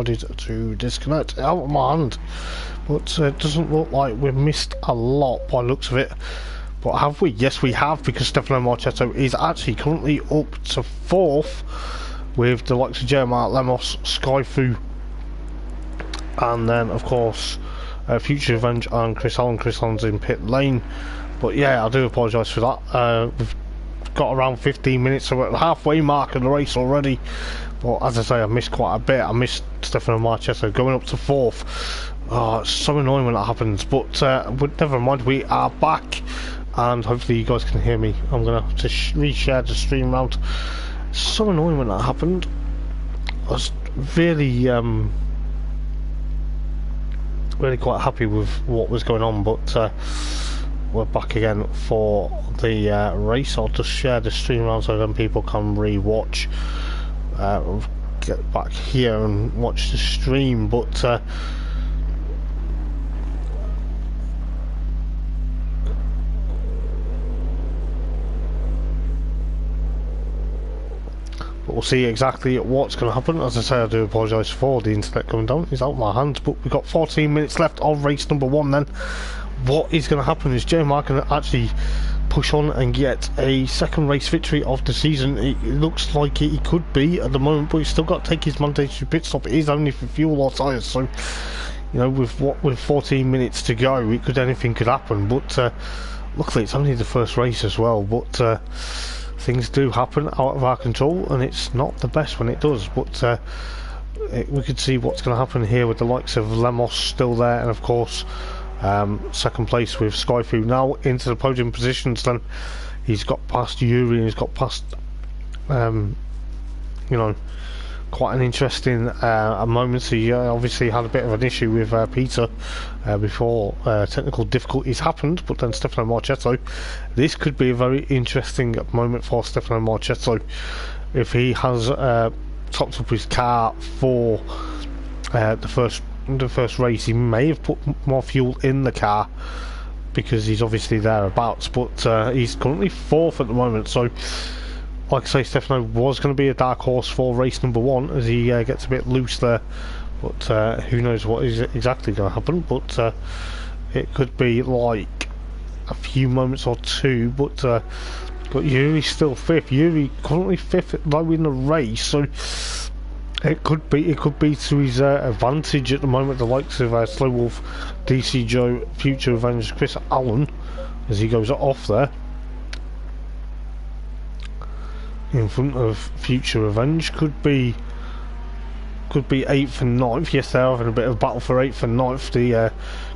decided to disconnect out of my hand, but it doesn't look like we've missed a lot by the looks of it. But have we? Yes, we have, because Stefano Marchetto is actually currently up to 4th with the likes of Jeremiah Lemos, Skyfu, and then of course Future Revenge and Chris Allen. Chris Allen's in pit lane. But yeah, I do apologise for that. We've got around 15 minutes, so we're at the halfway mark of the race already. But as I say, I missed quite a bit. I missed Stefano Marchetto going up to 4th. Oh, it's so annoying when that happens. But never mind, we are back, and hopefully you guys can hear me. I'm going to have to reshare the stream round. It's so annoying when that happened. I was really, really quite happy with what was going on, but we're back again for the race. I'll just share the stream around so then people can re-watch. Get back here and watch the stream, but we'll see exactly what's going to happen. As I say, I do apologise for the internet coming down. It's out of my hands, but we've got 14 minutes left of race number 1 then. What is going to happen is Jeremiah can actually push on and get a second race victory of the season. It looks like he could be at the moment, but he's still got to take his mandatory pit stop. It is only for fuel or tyres, so you know, with 14 minutes to go, anything could happen. But luckily it's only the first race as well, but things do happen out of our control, and it's not the best when it does. But we could see what's going to happen here with the likes of Lemos still there, and of course second place with Skyfu now into the podium positions. Then he's got past Yuri, and he's got past you know, quite an interesting moment. He obviously had a bit of an issue with Peter before technical difficulties happened, but then Stefano Marchetto, this could be a very interesting moment for Stefano Marchetto if he has topped up his car for the first race. He may have put more fuel in the car because he's obviously thereabouts, but he's currently 4th at the moment. So like I say, Stefano was going to be a dark horse for race number 1 as he gets a bit loose there, but who knows what is exactly going to happen. But it could be like a few moments or two. But Yuri's still 5th. Yuri currently 5th though in the race, so it could be to his advantage at the moment. The likes of Slow Wolf, DC Joe, Future Revenge, Chris Allen, as he goes off there in front of Future Revenge, could be 8th and 9th. Yes, they're having a bit of battle for 8th and 9th. The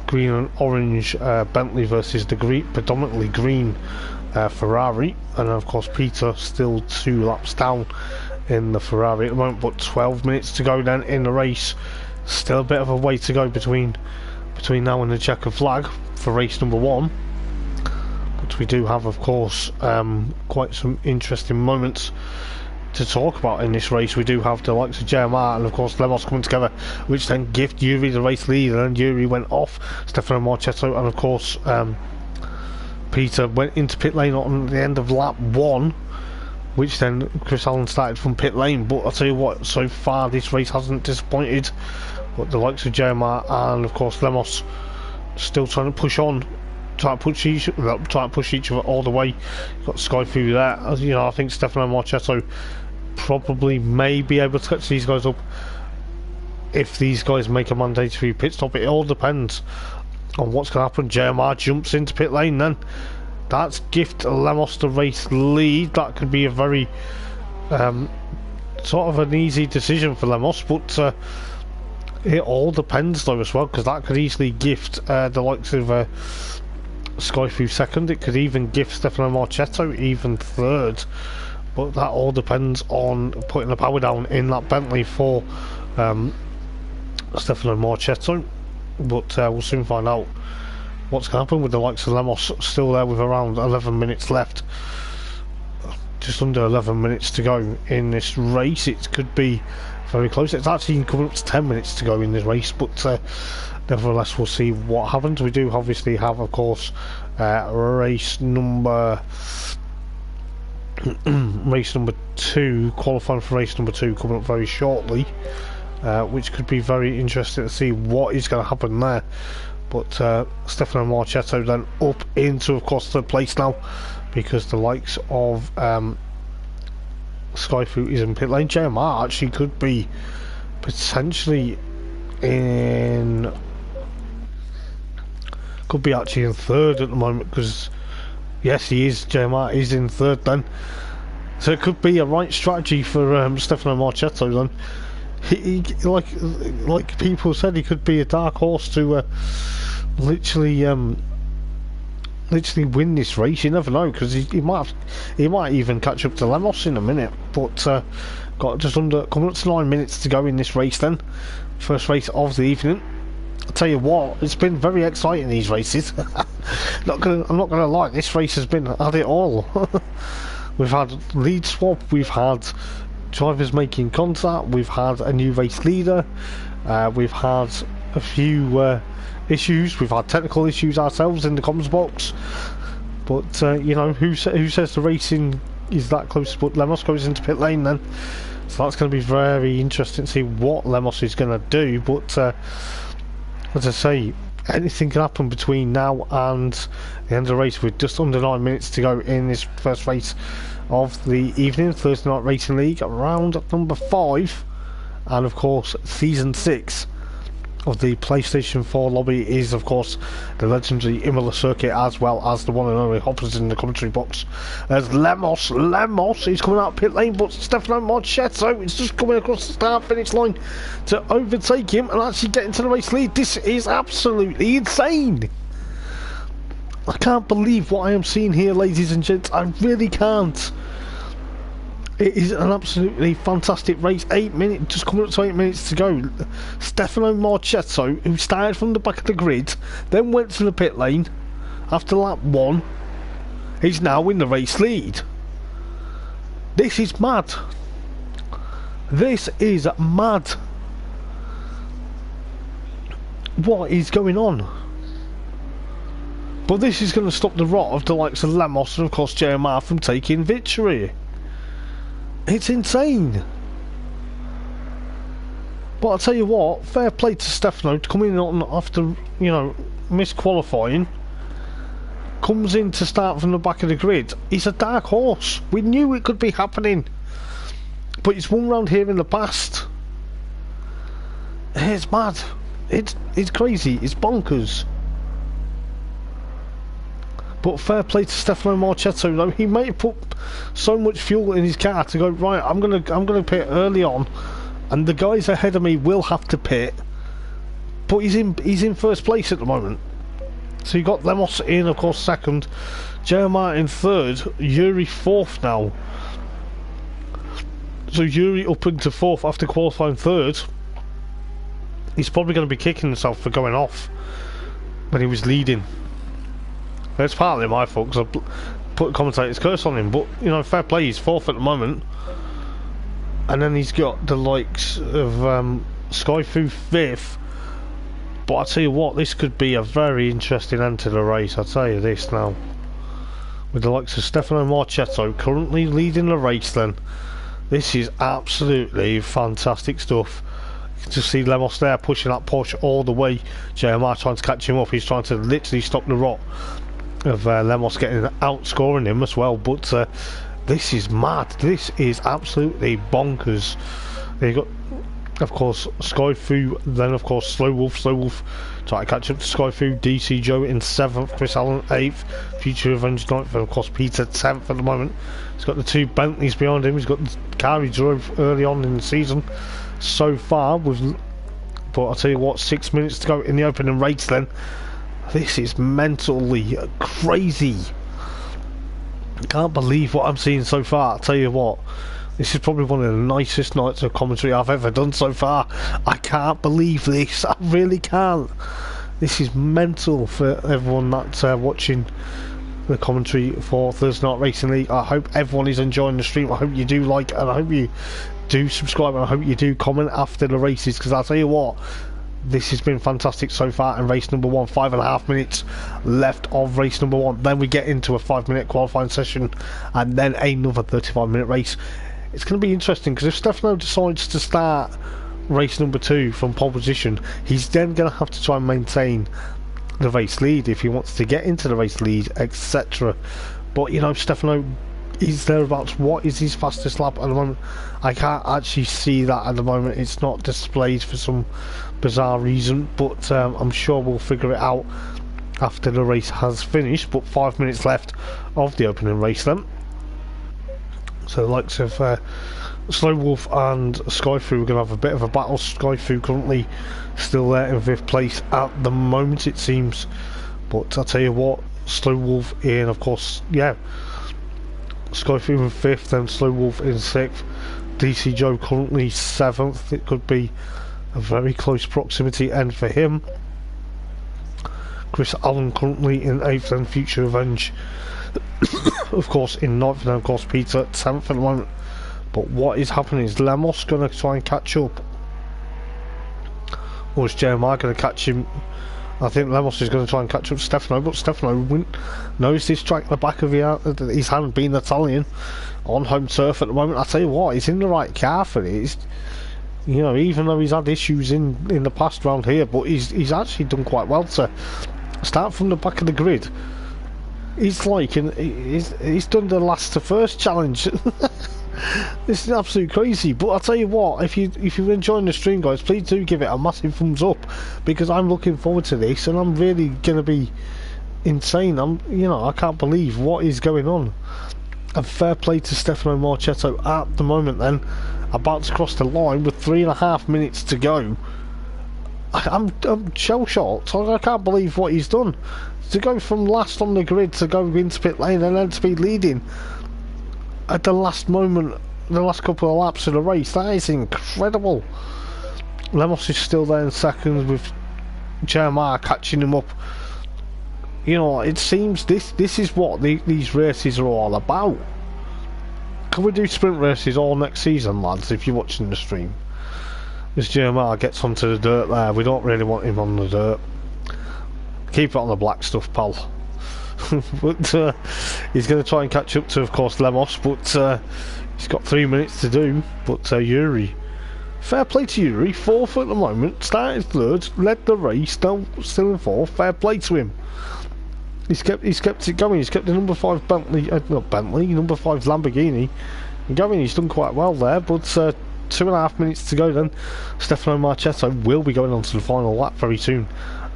green and orange Bentley versus the predominantly green Ferrari, and of course Peter still 2 laps down in the Ferrari at the moment. But 12 minutes to go then in the race. Still a bit of a way to go between now and the checker flag for race number 1. But we do have, of course, quite some interesting moments to talk about in this race. We do have the likes of Jeremiah and of course Lemos coming together, which then gift Yuri the race lead, and then Yuri went off Stefano Marchetto, and of course Peter went into pit lane on the end of lap 1, which then Chris Allen started from pit lane. But I'll tell you what, so far this race hasn't disappointed. But the likes of Jeremiah and of course Lemos still trying to push on, trying to push each other all the way. You've got Skyfu there. As you know, I think Stefano Marchetto probably may be able to catch these guys up if these guys make a mandatory pit stop. It all depends on what's going to happen. Jeremiah jumps into pit lane, then that's gift Lemos the race lead. That could be a very sort of an easy decision for Lemos, but it all depends though as well, because that could easily gift the likes of Skyfu 2nd. It could even gift Stefano Marchetto even 3rd, but that all depends on putting the power down in that Bentley for Stefano Marchetto. But we'll soon find out what's going to happen with the likes of Lemos still there with around 11 minutes left. Just under 11 minutes to go in this race. It could be very close. It's actually coming up to 10 minutes to go in this race, but nevertheless we'll see what happens. We do obviously have, of course, race number 2, qualifying for race number 2 coming up very shortly. which could be very interesting to see what is going to happen there. But Stefano Marchetto then up into, of course, third place now, because the likes of Skyfu is in pit lane. JMR actually could be potentially in, actually in third at the moment, because yes, he is. JMR is in third then, so it could be a right strategy for Stefano Marchetto then. He like people said, he could be a dark horse to literally win this race. You never know, because he might even catch up to Lemos in a minute. But got just coming up to 9 minutes to go in this race then, first race of the evening. I'll tell you what, it's been very exciting, these races. I'm not gonna lie, this race has had it all. We've had lead swap, we've had drivers making contact, we've had a new race leader, we've had a few issues, we've had technical issues ourselves in the comms box, but you know, who says the racing is that close? But Lemos goes into pit lane then, so that's going to be very interesting to see what Lemos is going to do. But as I say, anything can happen between now and the end of the race, with just under 9 minutes to go in this first race of the evening, Thursday Night Racing League, round number 5, and of course season 6 of the PlayStation 4 lobby is of course the legendary Imola circuit, as well as the one and only Hoppers in the commentary box. As Lemos is coming out pit lane, but Stefano Marchetto is just coming across the start finish line to overtake him and actually get into the race lead. This is absolutely insane. I can't believe what I am seeing here, ladies and gents. I really can't. It is an absolutely fantastic race. 8 minutes, just coming up to 8 minutes to go. Stefano Marchetto, who started from the back of the grid, then went to the pit lane after lap 1, he's now in the race lead. This is mad. This is mad. What is going on? But this is going to stop the rot of the likes of Lemos and of course JMR from taking victory. It's insane. But I'll tell you what, fair play to Stefano coming on after, you know, misqualifying. Comes in to start from the back of the grid. He's a dark horse. We knew it could be happening. But he's won round here in the past. It's mad. It's crazy. It's bonkers. But fair play to Stefano Marchetto though. He may have put so much fuel in his car to go, right, I'm gonna pit early on, and the guys ahead of me will have to pit. But he's in first place at the moment. So you got Lemos in, of course, second, Jeremiah in third, Yuri fourth now. So Yuri up into fourth after qualifying third. He's probably going to be kicking himself for going off when he was leading. It's partly my fault because I put a commentator's curse on him, but you know, fair play, he's fourth at the moment. And then he's got the likes of Skyfu fifth. But I tell you what, this could be a very interesting end to the race. I'll tell you this now, with the likes of Stefano Marchetto currently leading the race. Then this is absolutely fantastic stuff. You can just see Lemos there pushing that Porsche all the way. JMR trying to catch him up. He's trying to literally stop the rot of Lemos getting outscoring him as well. But this is mad. This is absolutely bonkers. You got, of course, Skyfu, then of course Slow Wolf trying to catch up to Skyfu. DC Joe in 7th, Chris Allen 8th, Future Revenge 9th, and of course Peter 10th at the moment. He's got the 2 Bentleys behind him. He's got the car he drove early on in the season so far. But I'll tell you what, 6 minutes to go in the opening race then. This is mentally crazy. I can't believe what I'm seeing so far. I'll tell you what, this is probably one of the nicest nights of commentary I've ever done so far. I can't believe this. I really can't. This is mental for everyone that's watching the commentary for Thursday Night Racing League. I hope everyone is enjoying the stream. I hope you do like, and I hope you do subscribe, and I hope you do comment after the races, because I'll tell you what, this has been fantastic so far in race number 1. 5.5 minutes left of race number 1. Then we get into a 5-minute qualifying session, and then another 35-minute race. It's going to be interesting, because if Stefano decides to start race number 2 from pole position, he's then going to have to try and maintain the race lead if he wants to get into the race lead, etc. But you know, Stefano is thereabouts. What is his fastest lap at the moment? I can't actually see that at the moment. It's not displayed for some bizarre reason, but I'm sure we'll figure it out after the race has finished. But 5 minutes left of the opening race then. So the likes of Slow Wolf and Skyfu are going to have a bit of a battle. Skyfu currently still there in 5th place at the moment, it seems. But I'll tell you what, Slow Wolf in, of course, yeah, Skyfu in 5th, then Slow Wolf in 6th. DC Joe currently 7th. It could be a very close proximity end for him. Chris Allen currently in 8th, then Future Revenge of course in 9th, and then of course Peter 10th at the moment. But what is happening is Lemos going to try and catch up, or is Jeremiah going to catch him? I think Lemos is going to try and catch up Stefano, but Stefano knows this track at the back of his hand, being Italian on home turf at the moment. I tell you what, he's in the right car for it. You know, even though he's had issues in the past round here, but he's actually done quite well to start from the back of the grid. He's like, he's done the last to first challenge. This is absolutely crazy. But I'll tell you what, if you're enjoying the stream, guys, please do give it a massive thumbs up, because I'm looking forward to this, and I'm really gonna be insane. I can't believe what is going on. And fair play to Stefano Marchetto at the moment then, about to cross the line with 3.5 minutes to go. I'm shell-shocked. I can't believe what he's done. To go from last on the grid to go into pit lane and then to be leading at the last moment, the last couple of laps of the race, that is incredible. Lemos is still there in 2nd with Jeremiah catching him up. You know, it seems this is what these races are all about. Can we do sprint races all next season, lads, if you're watching the stream? As Jeremiah gets onto the dirt there, we don't really want him on the dirt. Keep it on the black stuff, pal. But he's going to try and catch up to, of course, Lemos, but he's got 3 minutes to do. But Yuri, fair play to Yuri, 4th at the moment, started 3rd, led the race, still in 4th. Fair play to him. He's kept it going. He's kept the number 5 Bentley, not Bentley, number 5 Lamborghini going. He's done quite well there. But 2.5 minutes to go then. Stefano Marchetto will be going on to the final lap very soon,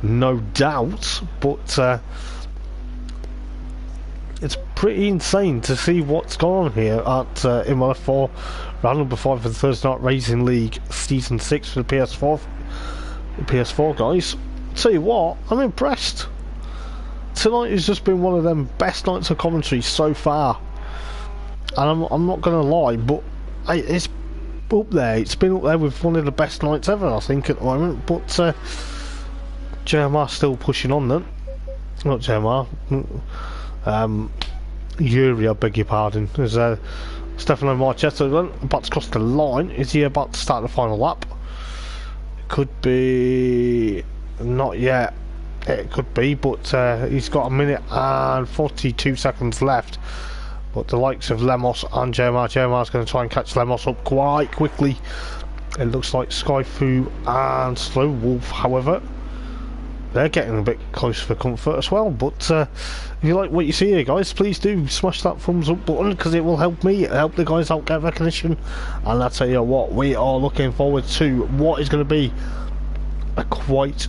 no doubt. But it's pretty insane to see what's gone on here at Imola for round number 5 of the Thursday Night Racing League Season 6 for the PS4 guys. Tell you what, I'm impressed. Tonight has just been one of them best nights of commentary so far, and I'm not going to lie, but it's up there. It's been up there with one of the best nights ever, I think, at the moment. But Jeremiah still pushing on then. Not Jeremiah. Yuri, I beg your pardon. There's Stefano Marchetto then, about to cross the line. Is he about to start the final lap? Could be. Not yet. It could be, but he's got 1 minute and 42 seconds left. But the likes of Lemos and Jeremiah's going to try and catch Lemos up quite quickly. It looks like Skyfu and Slow Wolf, however, they're getting a bit close for comfort as well. But if you like what you see here, guys, please do smash that thumbs up button, because it will help me, help the guys out get recognition. And I tell you what, we are looking forward to what is going to be a quite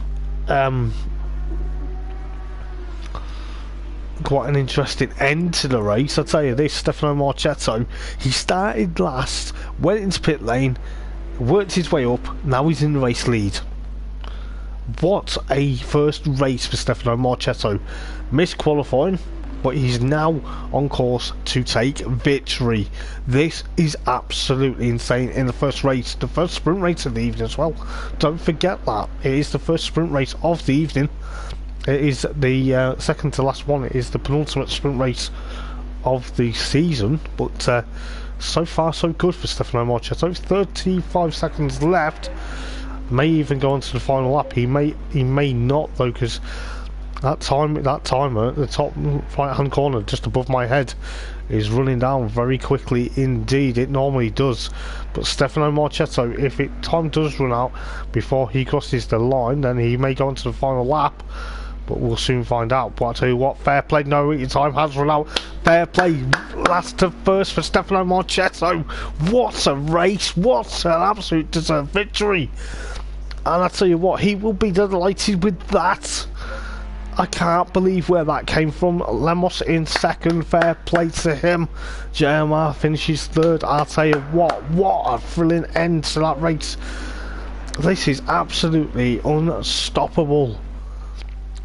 an interesting end to the race. I'll tell you this, Stefano Marchetto, he started last, went into pit lane, worked his way up, now he's in the race lead. What a first race for Stefano Marchetto. Missed qualifying, but he's now on course to take victory. This is absolutely insane in the first race, the first sprint race of the evening as well. Don't forget that, it is the first sprint race of the evening. It is the second to last one. It is the penultimate sprint race of the season. But so far so good for Stefano Marchetto. 35 seconds left. May even go on to the final lap. He may not though, because that timer at the top right hand corner just above my head is running down very quickly indeed. It normally does, but Stefano Marchetto, if time does run out before he crosses the line, then he may go on to the final lap, but we'll soon find out. But I tell you what, fair play. No, your time has run out. Fair play. Last to first for Stefano Marchetto. What a race. What an absolute deserved victory. And I tell you what, he will be delighted with that. I can't believe where that came from. Lemos in second, fair play to him. JMR finishes third. I'll tell you what a thrilling end to that race. This is absolutely unstoppable.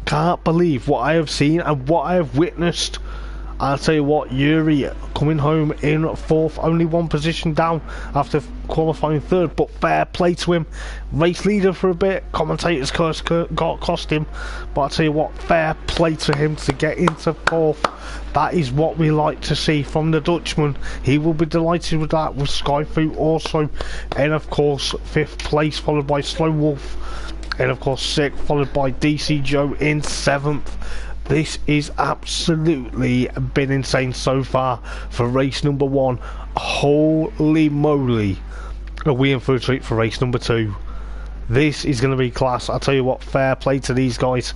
Can't believe what I have seen and what I have witnessed. I'll tell you what, Yuri coming home in fourth, only one position down after qualifying third, but fair play to him. Race leader for a bit, commentators cost him, but I'll tell you what, fair play to him to get into fourth. That is what we like to see from the Dutchman. He will be delighted with that, with Skyfu also, and of course fifth place followed by Slow Wolf, and of course sixth followed by DC Joe in seventh. This is absolutely been insane so far for race number one. Holy moly, are we in for a treat for race number two? This is going to be class. I'll tell you what, fair play to these guys.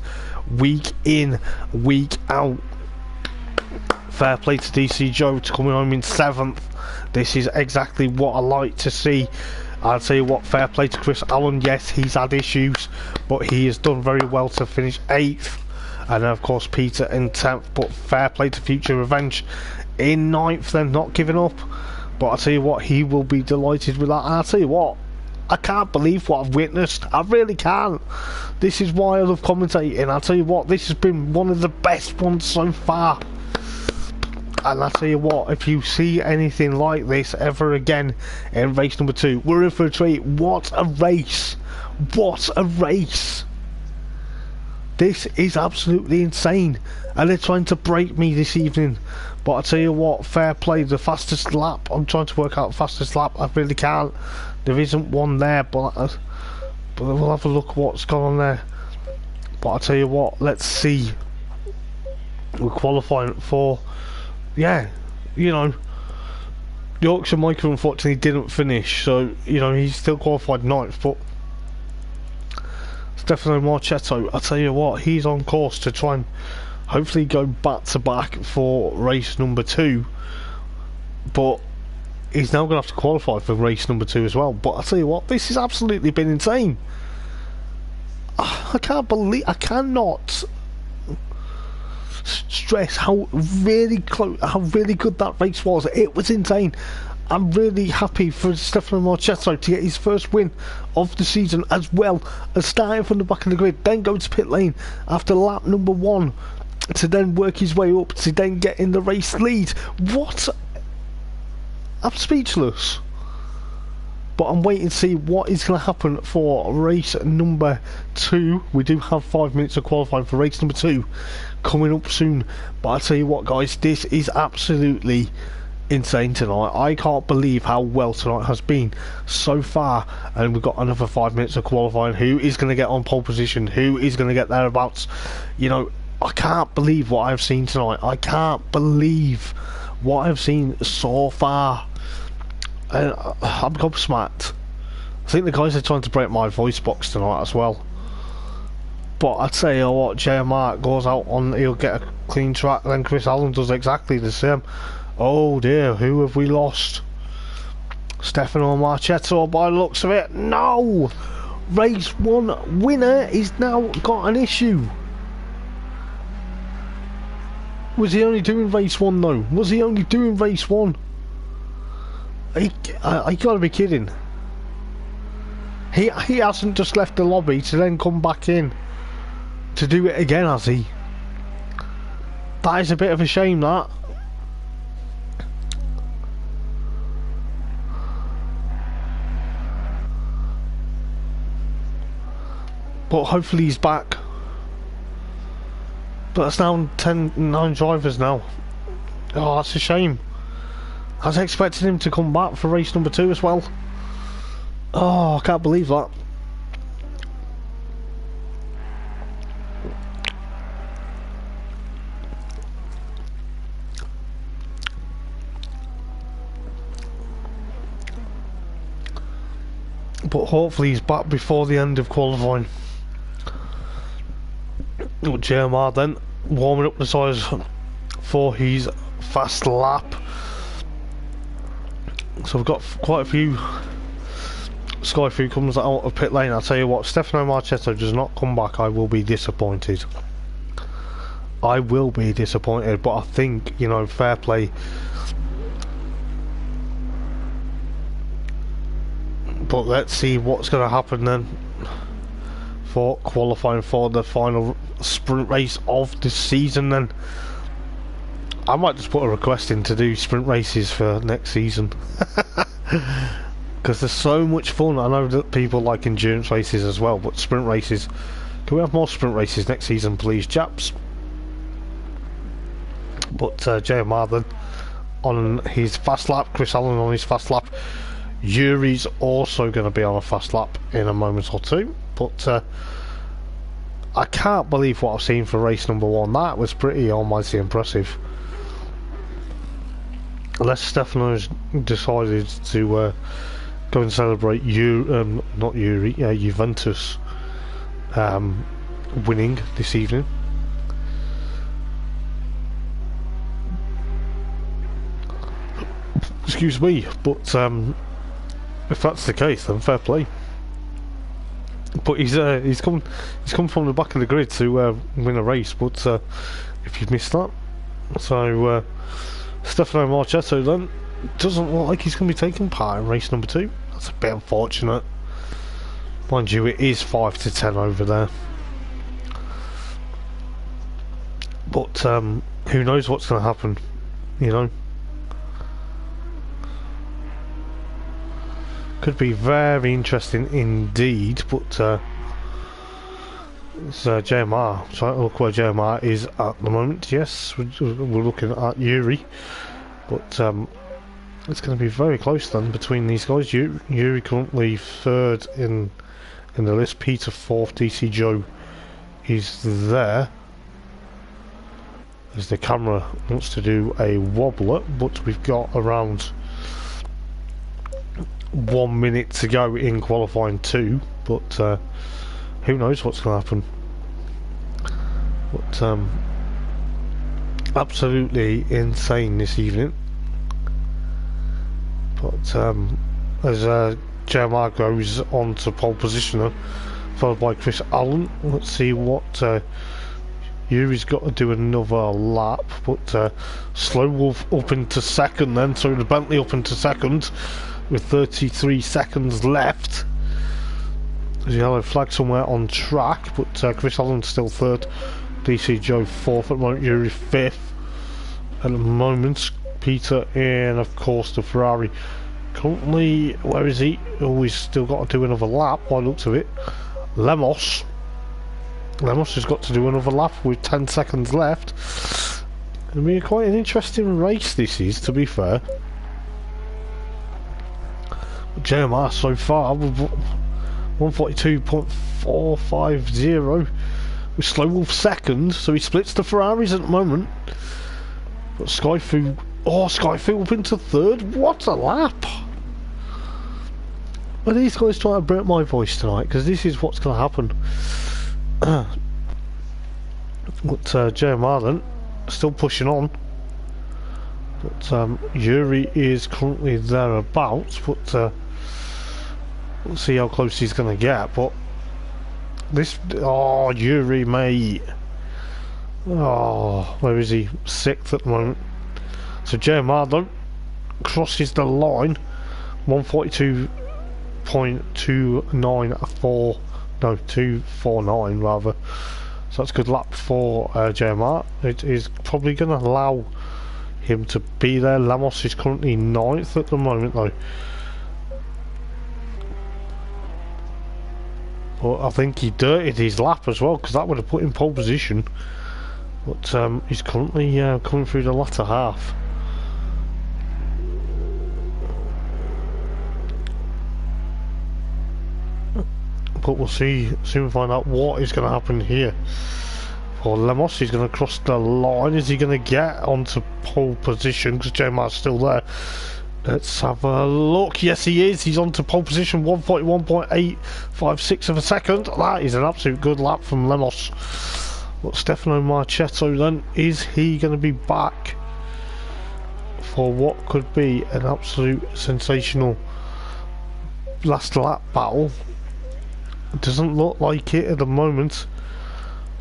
Week in, week out. Fair play to DC Joe to coming home in seventh. This is exactly what I like to see. I'll tell you what, fair play to Chris Allen. Yes, he's had issues, but he has done very well to finish eighth. And of course Peter in 10th, but fair play to Future Revenge in 9th, then not giving up. But I'll tell you what, he will be delighted with that. And I'll tell you what, I can't believe what I've witnessed. I really can't. This is why I love commentating. I'll tell you what, this has been one of the best ones so far. And I'll tell you what, if you see anything like this ever again in race number two, we're in for a treat. What a race. What a race. This is absolutely insane, and they're trying to break me this evening. But I tell you what, fair play. The fastest lap, I'm trying to work out the fastest lap. I really can't. There isn't one there, but we'll have a look what's gone on there. But I tell you what, let's see. We're qualifying for, yeah, you know, Yorkshire Michael unfortunately didn't finish, so you know he's still qualified 9th, but Stefano Marchetto, I tell you what, he's on course to try and hopefully go back to back for race number two, but he's now going to have to qualify for race number two as well. But I tell you what, this has absolutely been insane. I cannot stress how really close, how really good that race was. It was insane. I'm really happy for Stefano Marchetto to get his first win of the season, as well as starting from the back of the grid, then go to pit lane after lap number one to then work his way up to then get in the race lead. What? I'm speechless. But I'm waiting to see what is going to happen for race number two. We do have 5 minutes of qualifying for race number two coming up soon. But I tell you what, guys, this is absolutely insane tonight. I can't believe how well tonight has been so far, and we've got another 5 minutes of qualifying. Who is going to get on pole position? Who is going to get thereabouts? You know, I can't believe what I've seen tonight. I can't believe what I've seen so far. I'm gobsmacked. I think the guys are trying to break my voice box tonight as well. But I'd say, you know what, JMR goes out on, he'll get a clean track, then Chris Allen does exactly the same. Oh dear, who have we lost? Stefano Marchetto by the looks of it. No! Race one winner is now got an issue. Was he only doing race one though? Was he only doing race one? I gotta be kidding. He hasn't just left the lobby to then come back in to do it again, has he? That is a bit of a shame, that. But hopefully he's back. But it's now 9 drivers now. Oh, that's a shame. I was expecting him to come back for race number two as well. Oh, I can't believe that. but hopefully he's back before the end of qualifying. JMR then warming up the tyres for his fast lap. So we've got quite a few Sky Fu comes out of pit lane. I'll tell you what, Stefano Marchetto does not come back, I will be disappointed. I will be disappointed, but I think, you know, fair play. But let's see what's going to happen then for qualifying for the final sprint race of the season then. I might just put a request in to do sprint races for next season. Because they're so much fun. I know that people like endurance races as well, but sprint races, can we have more sprint races next season please, chaps? But JMR then on his fast lap, Chris Allen on his fast lap, Yuri's also going to be on a fast lap in a moment or two. But I can't believe what I've seen for race number 1. That was pretty almighty impressive. Unless Stefano's decided to go and celebrate Juventus winning this evening. Excuse me, but if that's the case, then fair play. But he's come from the back of the grid to win a race. But if you've missed that, so Stefano Marchetto then doesn't look like he's going to be taking part in race number 2. That's a bit unfortunate. Mind you, it is 5 to 10 over there. But who knows what's going to happen, you know. Could be very interesting indeed, but it's JMR. So look where JMR is at the moment. Yes, we're looking at Yuri, but it's going to be very close then between these guys. Yuri currently 3rd in the list. Peter 4th. DC Joe is there. As the camera wants to do a wobbler, but we've got around 1 minute to go in qualifying 2, but who knows what's going to happen. But absolutely insane this evening. But as JMR goes on to pole positioner, followed by Chris Allen, let's see what Yuri's got to do another lap. But Slow Wolf up into 2nd then, so the Bentley up into 2nd with 33 seconds left. There's a yellow flag somewhere on track, but Chris Allen still 3rd, DC Joe 4th at the moment, Yuri 5th at the moment, Peter in, of course, the Ferrari. Currently, where is he? Oh, he's still got to do another lap by the looks of it. Lemos has got to do another lap with 10 seconds left. It'll be quite an interesting race this is, to be fair. JMR so far with 142.450 with Slow Wolf 2nd, so he splits the Ferraris at the moment. But Skyfu up into 3rd. What a lap! Are these guys trying to break my voice tonight? Because this is what's going to happen. But JMR then still pushing on. But Yuri is currently thereabouts, but we'll see how close he's going to get. But this, Yuri, mate. Oh, where is he? 6th at the moment. So JMR though crosses the line. 142.294, no, 249 rather. So that's a good lap for JMR. It is probably going to allow him to be there. Lemos is currently 9th at the moment though. But I think he dirtied his lap as well, because that would have put him in pole position. But he's currently coming through the latter half. But we'll soon find out what is going to happen here. For Lemos, he's going to cross the line. Is he going to get onto pole position? Because JMR's still there. Let's have a look. Yes, he is. He's on to pole position, 141.856 of a second. That is an absolute good lap from Lemos. But Stefano Marchetto then, is he going to be back for what could be an absolute sensational last lap battle? It doesn't look like it at the moment.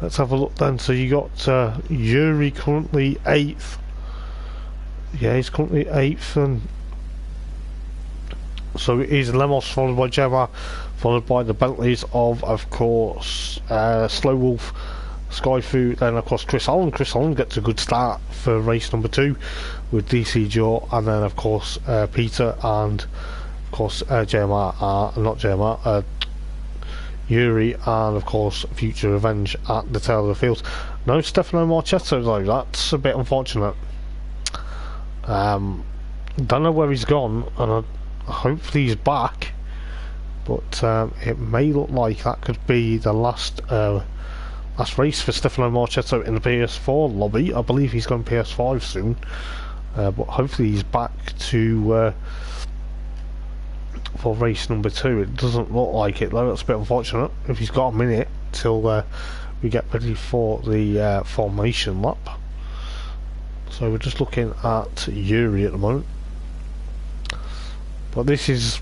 Let's have a look then. So you got Yuri currently 8th. Yeah, he's currently 8th, and so it is Lemos followed by Gemma, followed by the Bentleys of course, Slow Wolf, Skyfu, then of course Chris Holland. Chris Holland gets a good start for race number 2 with DC Jaw, and then of course Peter and of course Yuri, and of course Future Revenge at the tail of the field. No Stefano Marchetto though, that's a bit unfortunate. Don't know where he's gone, and hopefully he's back, but it may look like that could be the last race for Stefano Marchetto in the PS4 lobby. I believe he's going PS5 soon, but hopefully he's back to for race number 2. It doesn't look like it though. That's a bit unfortunate. If he's got a minute till we get ready for the formation lap. So we're just looking at Yuri at the moment. But this is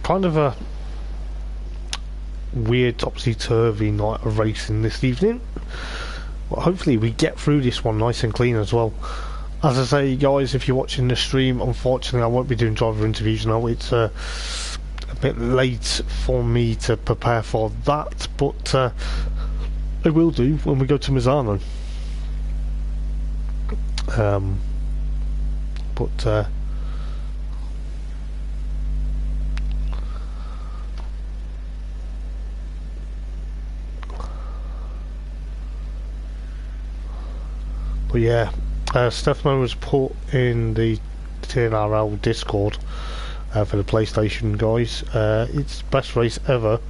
kind of a weird topsy-turvy night of racing this evening. But hopefully we get through this one nice and clean as well. As I say, guys, if you're watching the stream, unfortunately I won't be doing driver interviews now. It's a bit late for me to prepare for that, but I will do when we go to Misano. But yeah, Stefano was put in the TNRL Discord for the PlayStation guys. It's best race ever,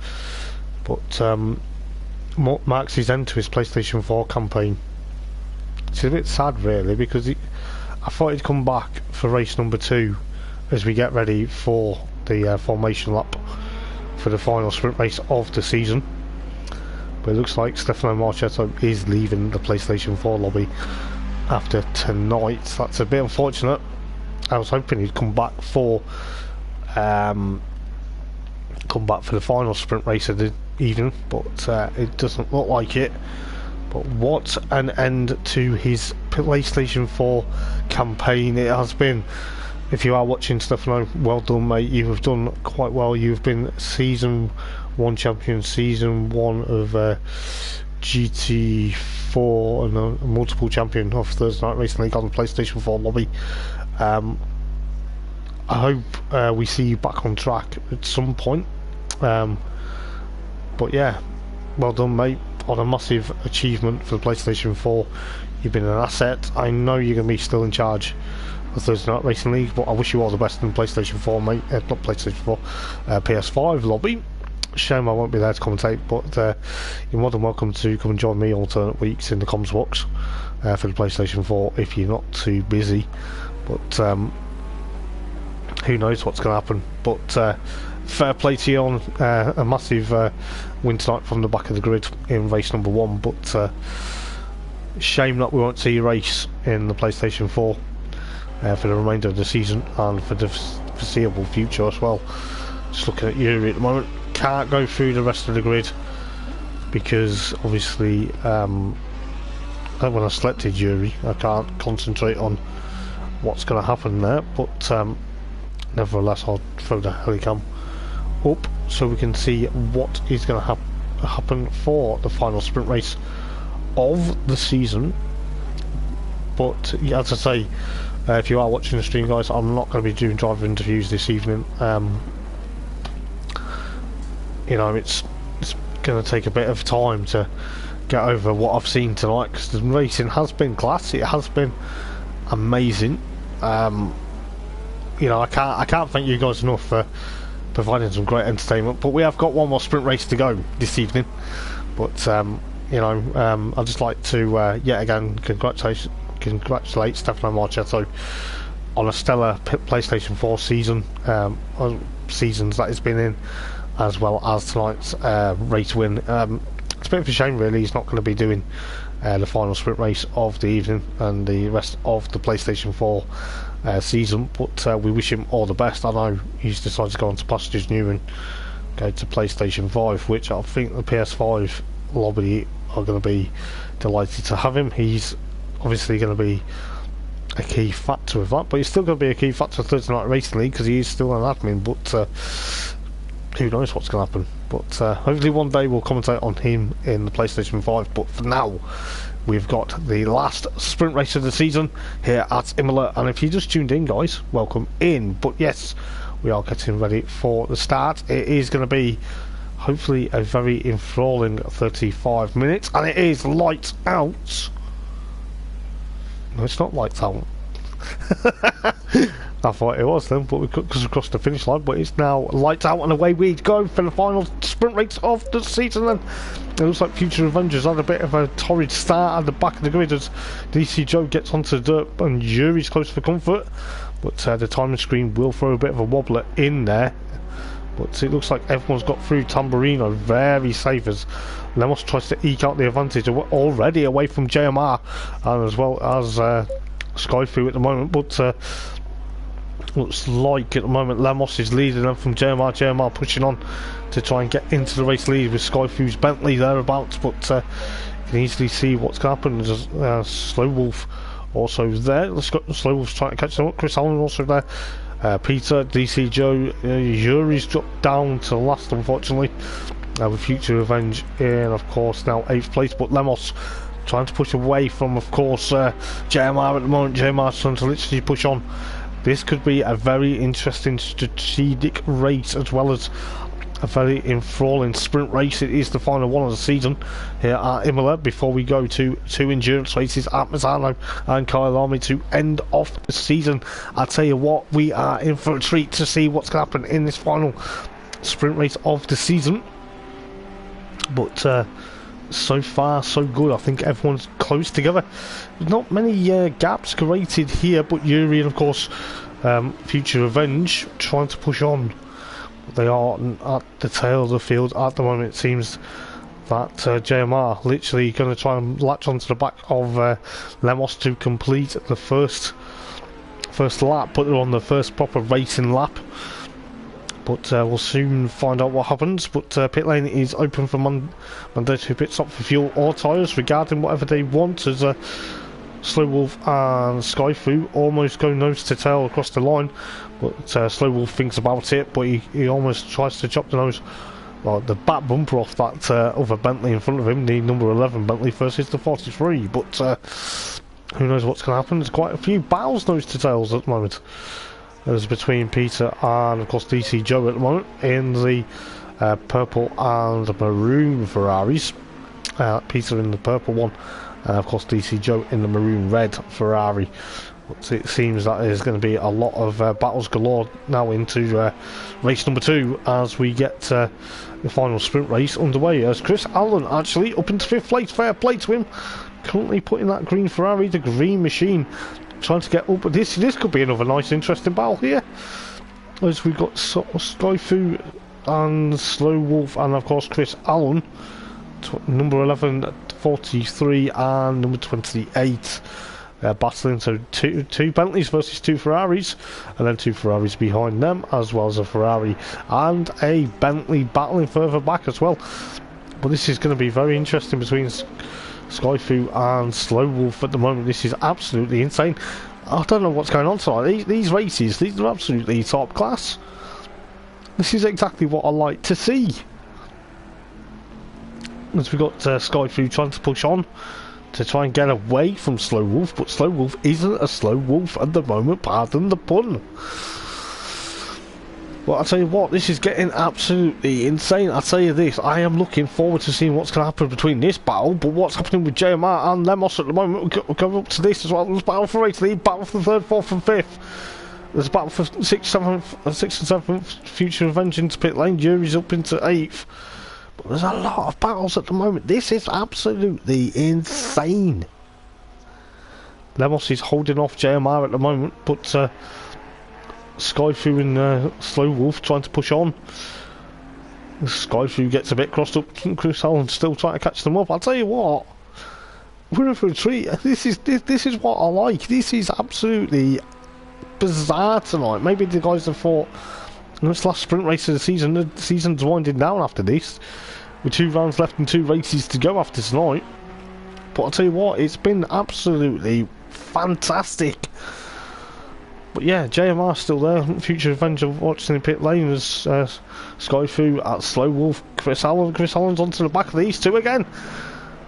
but marks his end to his PlayStation 4 campaign. It's a bit sad really, because I thought he'd come back for race number 2 as we get ready for the formation lap for the final sprint race of the season. But it looks like Stefano Marchetto is leaving the PlayStation 4 lobby after tonight. That's a bit unfortunate. I was hoping he'd come back for the final sprint race of the evening, but it doesn't look like it. But what an end to his PlayStation 4 campaign it has been. If you are watching Stefano, well done mate, you have done quite well. You've been Season 1 champion, Season 1 of GT4, and a multiple champion of Thursday Night Racing League on the PlayStation 4 lobby. I hope we see you back on track at some point. But yeah, well done mate, on a massive achievement for the PlayStation 4. You've been an asset. I know you're going to be still in charge of Thursday Night Racing League, but I wish you all the best in PlayStation 4 mate, not PlayStation 4, PS5 lobby. Shame I won't be there to commentate, but you're more than welcome to come and join me alternate weeks in the comms box for the PlayStation 4 if you're not too busy. But who knows what's going to happen. But fair play to you on a massive win tonight from the back of the grid in race number 1, but shame that we won't see you race in the PlayStation 4 for the remainder of the season and for the foreseeable future as well. Just looking at Yuri at the moment, can't go through the rest of the grid because obviously when I selected Yuri I can't concentrate on what's going to happen there, but nevertheless I'll throw the helicam up so we can see what is going to happen for the final sprint race of the season. But yeah, as I say, if you are watching the stream guys, I'm not going to be doing driver interviews this evening. You know, it's going to take a bit of time to get over what I've seen tonight, because the racing has been class, it has been amazing. You know, I can't thank you guys enough for providing some great entertainment, but we have got one more sprint race to go this evening. But you know, I'd just like to yet again congratulate Stefano Marchetto on a stellar PlayStation 4 season, seasons that it's been in, as well as tonight's race win. It's a bit of a shame, really. He's not going to be doing the final sprint race of the evening and the rest of the PlayStation 4 season, but we wish him all the best. I know he's decided to go on to pastures new and go to PlayStation 5, which I think the PS5 lobby are going to be delighted to have him. He's obviously going to be a key factor of that, but he's still going to be a key factor of Thursday Night Racing League because he is still an admin, but who knows what's going to happen. But hopefully one day we'll commentate on him in the PlayStation 5, but for now we've got the last sprint race of the season here at Imola, and if you just tuned in, guys, welcome in. But yes, we are getting ready for the start. It is going to be hopefully a very enthralling 35 minutes, and it is lights out. No, it's not lights out. I thought it was then, but we because we crossed the finish line. But it's now lights out, and away we go for the final sprint race of the season. And it looks like Future Avengers had a bit of a torrid start at the back of the grid as DC Joe gets onto the dirt and Yuri's close for comfort. But the timing screen will throw a bit of a wobbler in there. But it looks like everyone's got through. Tamburino very safe as Lemos tries to eke out the advantage already away from JMR, and as well as Skyfu at the moment. But looks like at the moment Lemos is leading them from JMR. JMR pushing on to try and get into the race lead with Skyfu's Bentley thereabouts, but you can easily see what's going to happen. There's Slow Wolf also there. Slow Wolf's trying to catch them up. Chris Allen also there. Peter, DC Joe, Yuri's dropped down to last, unfortunately, with Future Revenge in, of course, now 8th place. But Lemos trying to push away from, of course, JMR at the moment. JMR's trying to literally push on. This could be a very interesting strategic race, as well as a very enthralling sprint race. It is the final one of the season here at Imola before we go to 2 endurance races at Mazzano and Kyalami to end off the season. I tell you what, we are in for a treat to see what's going to happen in this final sprint race of the season. But so far so good. I think everyone's close together. There's not many gaps created here, but Yuri and of course Future Revenge trying to push on. They are at the tail of the field at the moment. It seems that JMR literally going to try and latch onto the back of Lemos to complete the first lap, put her on the first proper racing lap. But we'll soon find out what happens. But pit lane is open for Monday to pit stop for fuel or tyres regarding whatever they want, as Slow Wolf and Skyfu almost go nose to tail across the line. But Slow Wolf thinks about it, but he almost tries to chop the nose, well, the back bumper off that other Bentley in front of him, the number 11 Bentley versus the 43. But who knows what's going to happen. There's quite a few battles nose to tails at the moment. There's between Peter and of course DC Joe at the moment in the purple and maroon Ferraris. Peter in the purple one, and of course DC Joe in the maroon red Ferrari. But it seems that there's going to be a lot of battles galore now into race number 2 as we get the final sprint race underway. As Chris Allen actually up into 5th place, fair play to him, currently putting that green Ferrari, the green machine, trying to get up. But this could be another nice interesting battle here, as we've got Skyfu and Slow Wolf and of course Chris Allen, number 11, 43 and number 28 battling. So two Bentleys versus 2 Ferraris, and then 2 Ferraris behind them, as well as a Ferrari and a Bentley battling further back as well. But this is going to be very interesting between Skyfu and Slow Wolf at the moment. This is absolutely insane. I don't know what's going on tonight. These races, these are absolutely top class. This is exactly what I like to see. As we've got Skyfu trying to push on to try and get away from Slow Wolf, but Slow Wolf isn't a Slow Wolf at the moment, pardon the pun. Well, I'll tell you what, this is getting absolutely insane. I'll tell you this, I am looking forward to seeing what's going to happen between this battle, but what's happening with JMR and Lemos at the moment, we'll go up to this as well. There's battle for race lead, battle for 3rd, 4th and 5th. There's a battle for 6th, 7th and 7th, Future Revenge into pit lane, Yuri's up into 8th. But there's a lot of battles at the moment. This is absolutely insane. Lemos is holding off JMR at the moment, but Skyfu and Slow Wolf trying to push on. Skyfu gets a bit crossed up. Chris Allen still trying to catch them up. I'll tell you what, we're in for a treat. This is what I like. This is absolutely bizarre tonight. Maybe the guys have thought, this last sprint race of the season's winding down after this, with 2 rounds left and 2 races to go after tonight. But I'll tell you what, it's been absolutely fantastic. But yeah, JMR still there. Future Avenger watching in pit lane as Skyfu at Slow Wolf. Chris Allen's onto the back of these two again.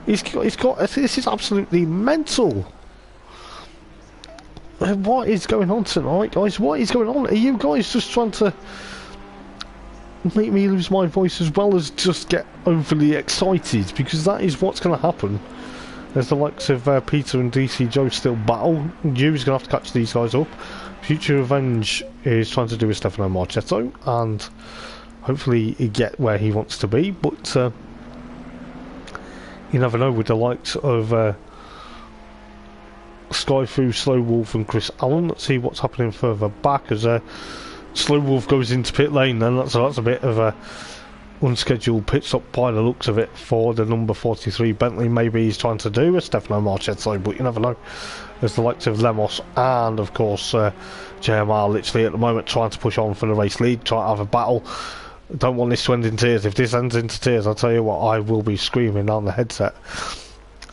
He's got. This is absolutely mental. What is going on tonight, guys? What is going on? Are you guys just trying to make me lose my voice as well as just get overly excited? Because that is what's going to happen. There's the likes of Peter and DC Joe still battle. Yu's going to have to catch these guys up. Future Revenge is trying to do with Stefano Marchetto and hopefully he get where he wants to be. But you never know with the likes of Skyfu, Slow Wolf and Chris Allen. Let's see what's happening further back as Slow Wolf goes into pit lane then. That's a bit of a unscheduled pit stop by the looks of it for the number 43 Bentley. Maybe he's trying to do a Stefano Marchetto, but you never know. There's the likes of Lemos and of course JMR literally at the moment trying to push on for the race lead, trying to have a battle. Don't want this to end in tears. If this ends into tears, I'll tell you what, I will be screaming on the headset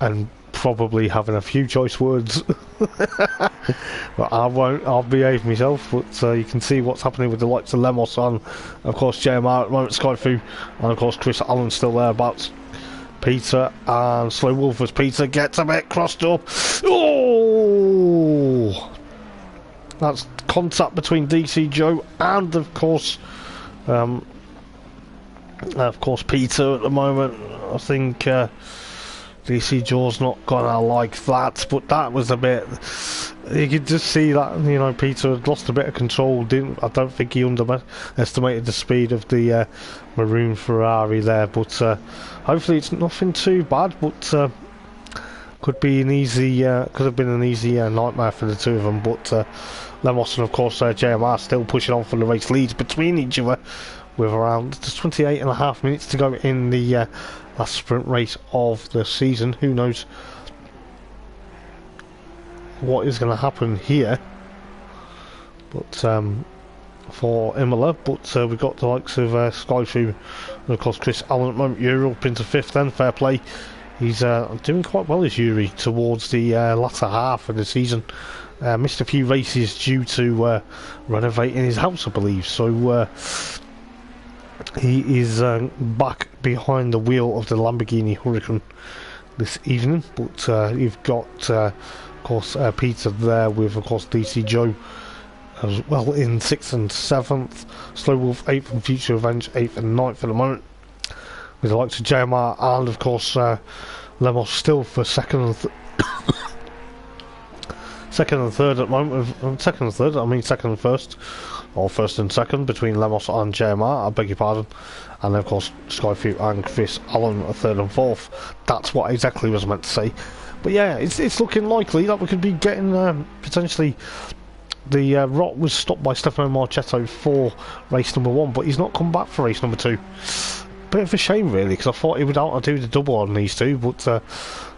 and probably having a few choice words. But I won't, I'll behave myself. But you can see what's happening with the likes of Lemos and of course JMR at the moment, Skyfu, and of course Chris Allen still there about Peter and Slow Wolf as Peter gets a bit crossed up. Oh, that's contact between DC Joe and of course Peter at the moment. I think DC Joe's not gonna like that, but that was a bit. You could just see that, you know, Peter had lost a bit of control. I don't think he underestimated the speed of the maroon Ferrari there. But hopefully it's nothing too bad. But could be an easy, could have been an easy nightmare for the two of them. But Lemos and of course JMR still pushing on for the race leads between each other, with around just 28.5 minutes to go in the last sprint race of the season. Who knows what is going to happen here, but for Imola. But we've got the likes of Skyfu and of course Chris Allen at the moment. Yuri up into 5th then, fair play. He's doing quite well as Yuri towards the latter half of the season. Missed a few races due to renovating his house, I believe, so he is back behind the wheel of the Lamborghini Huracan this evening. But you've got of course Peter there with of course DC Joe as well in 6th and 7th, Slow Wolf 8th and Future Revenge 8th and 9th at the moment, with the likes of JMR and of course Lemos still for 2nd and 3rd at the moment. 2nd and 3rd, I mean 2nd and 1st, or 1st and 2nd between Lemos and JMR, I beg your pardon. And of course Skyfu and Chris Allen are 3rd and 4th. That's what exactly was meant to say. But yeah, it's looking likely that we could be getting potentially the Rot was stopped by Stefano Marchetto for race number 1, but he's not come back for race number 2. Bit of a shame really, because I thought he would do the double on these two, but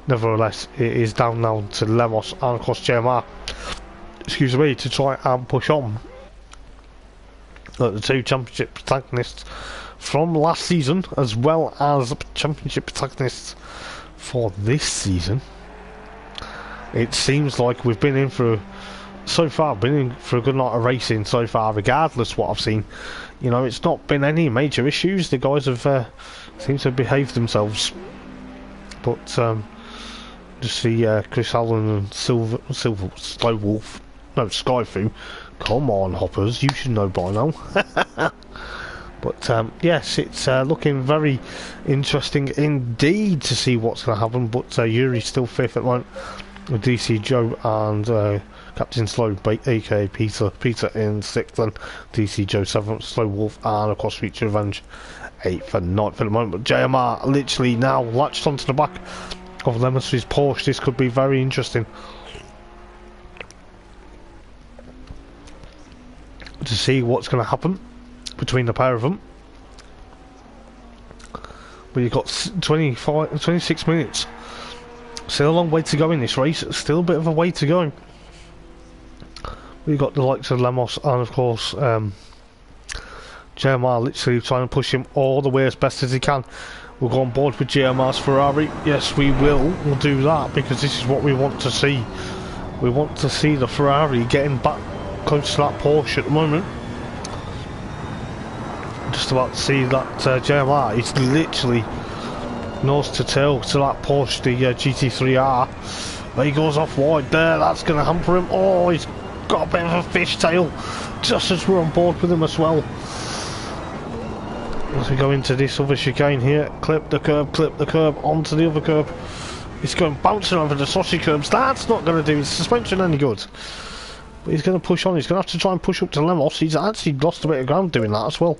nevertheless it is down now to Lemos and of course JMR, excuse me, to try and push on. The two championship protagonists from last season as well as championship protagonists for this season. It seems like we've been in for a good night of racing so far, regardless what I've seen. You know, it's not been any major issues. The guys have seem to have behaved themselves. But just see Chris Allen and Slow Wolf, no, Skyfu. Come on, hoppers, you should know by now. But yes, it's looking very interesting indeed to see what's going to happen. But Yuri's still 5th at the moment, with DC Joe and Captain Slow, aka Peter in 6th, and DC Joe 7th, Slow Wolf and of course Future Revenge 8th and 9th at the moment. But JMR literally now latched onto the back of Lemons's Porsche. This could be very interesting. to see what's going to happen between the pair of them. But you've got 26 minutes. Still a long way to go in this race. Still a bit of a way to go. We've got the likes of Lemos and of course JMR literally trying to push him all the way as best as he can. We'll go on board with JMR's Ferrari. Yes, we will. We'll do that because this is what we want to see. We want to see the Ferrari getting back close to that Porsche at the moment. Just about to see that JMR is literally nose to tail to that Porsche, the GT3R. But he goes off wide there. That's going to hamper him. Oh, he's got a bit of a fishtail just as we're on board with him as well. As we go into this other chicane here, clip the curb, onto the other curb. He's going bouncing over the sausage curbs. That's not going to do his suspension any good. But he's going to push on. He's going to have to try and push up to Lemos. He's actually lost a bit of ground doing that as well.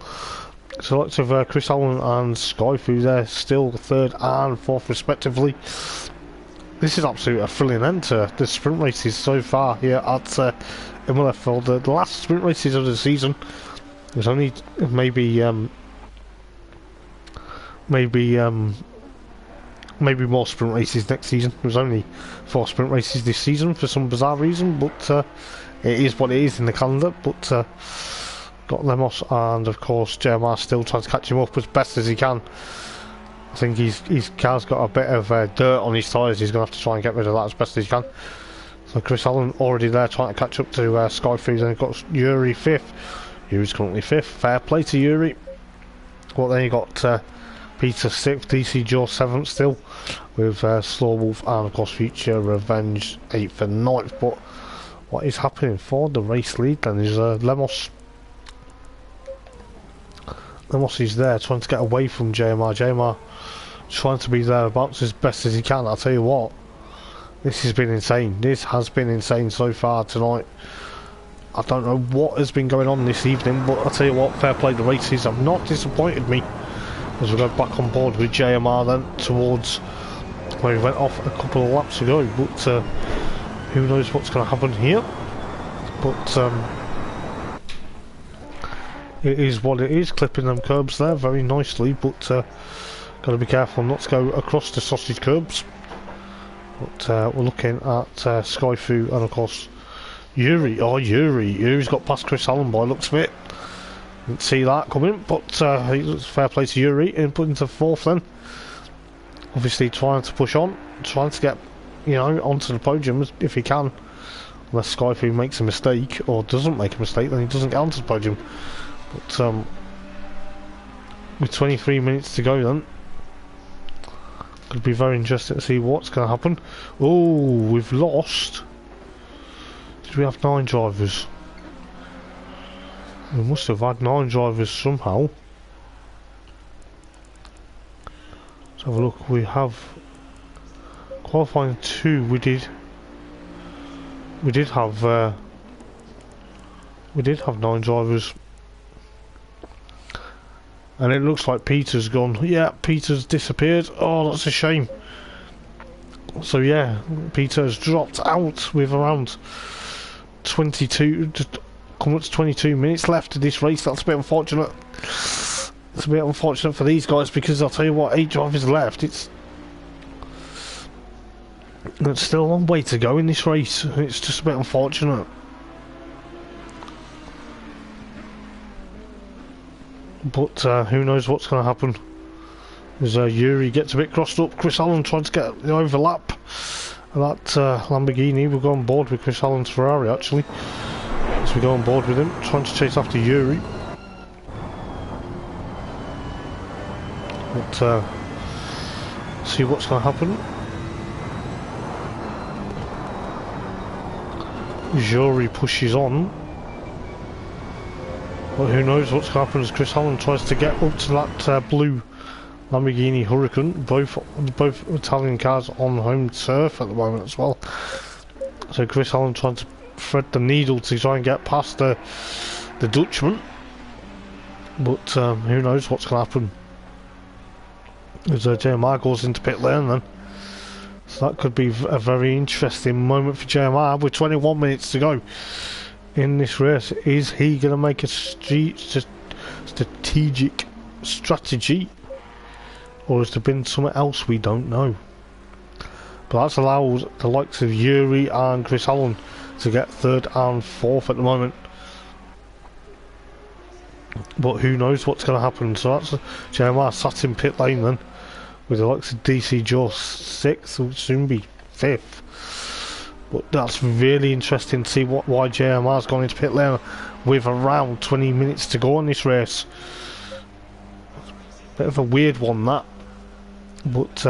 So lots of Chris Allen and Skyfu there, still third and fourth respectively. This is absolutely a thrilling end to the sprint races so far here at Imola. For the last sprint races of the season, there's only maybe more sprint races next season. There's only 4 sprint races this season for some bizarre reason, but it is what it is in the calendar. But got Lemos and of course JMR still trying to catch him up as best as he can. I think his car's got a bit of dirt on his tyres. He's going to have to try and get rid of that as best as he can. So Chris Allen already there trying to catch up to Skyfu. Then got Yuri 5th. Yuri's currently 5th. Fair play to Yuri. Well, then you got Peter 6th, DC Jaw 7th still, with Slow Wolf and of course Future Revenge 8th and 9th. But what is happening for the race lead then is Lemos. Lemos is there trying to get away from JMR. JMR trying to be thereabouts as best as he can. I'll tell you what, this has been insane. This has been insane so far tonight. I don't know what has been going on this evening, but I'll tell you what, fair play, the races have not disappointed me. As we go back on board with JMR then towards where he went off a couple of laps ago. But who knows what's going to happen here. But it is what it is, clipping them curbs there very nicely, but got to be careful not to go across the sausage curbs. But we're looking at Skyfu and of course Yuri. Oh, Yuri's got past Chris Allen by looks of it. Didn't see that coming, but fair play to Yuri and put into 4th then. Obviously trying to push on, trying to get, you know, onto the podium if he can. Unless Skyfu makes a mistake or doesn't make a mistake, then he doesn't get onto the podium. But with 23 minutes to go then, could be very interesting to see what's going to happen. Oh, we've lost. Did we have 9 drivers? We must have had 9 drivers somehow. Let's have a look. We have qualifying 2. We did have 9 drivers. And it looks like Peter's gone. Yeah, Peter's disappeared. Oh, that's a shame. So yeah, Peter's dropped out with around 22, just coming up to 22 minutes left of this race. That's a bit unfortunate. It's a bit unfortunate for these guys because I'll tell you what, 8 drivers left. It's still a long way to go in this race. It's just a bit unfortunate. But who knows what's going to happen. As Yuri gets a bit crossed up, Chris Allen trying to get the overlap. That Lamborghini will go on board with Chris Allen's Ferrari actually. As we go on board with him, trying to chase after Yuri. But see what's going to happen. Yuri pushes on. But who knows what's going to happen as Chris Allen tries to get up to that blue Lamborghini Huracan. Both Italian cars on home turf at the moment as well. So Chris Allen trying to thread the needle to try and get past the Dutchman. But who knows what's going to happen. As JMR goes into pit lane then. So that could be a very interesting moment for JMR with 21 minutes to go. in this race. Is he going to make a strategic strategy, or has there been something else we don't know? But that's allowed the likes of Yuri and Chris Allen to get third and fourth at the moment. But who knows what's going to happen. So that's Jeremiah sat in pit lane then, with the likes of DC Joe 6th, will soon be 5th. But that's really interesting to see why JMR's gone into pit lane with around 20 minutes to go on this race. Bit of a weird one, that. But,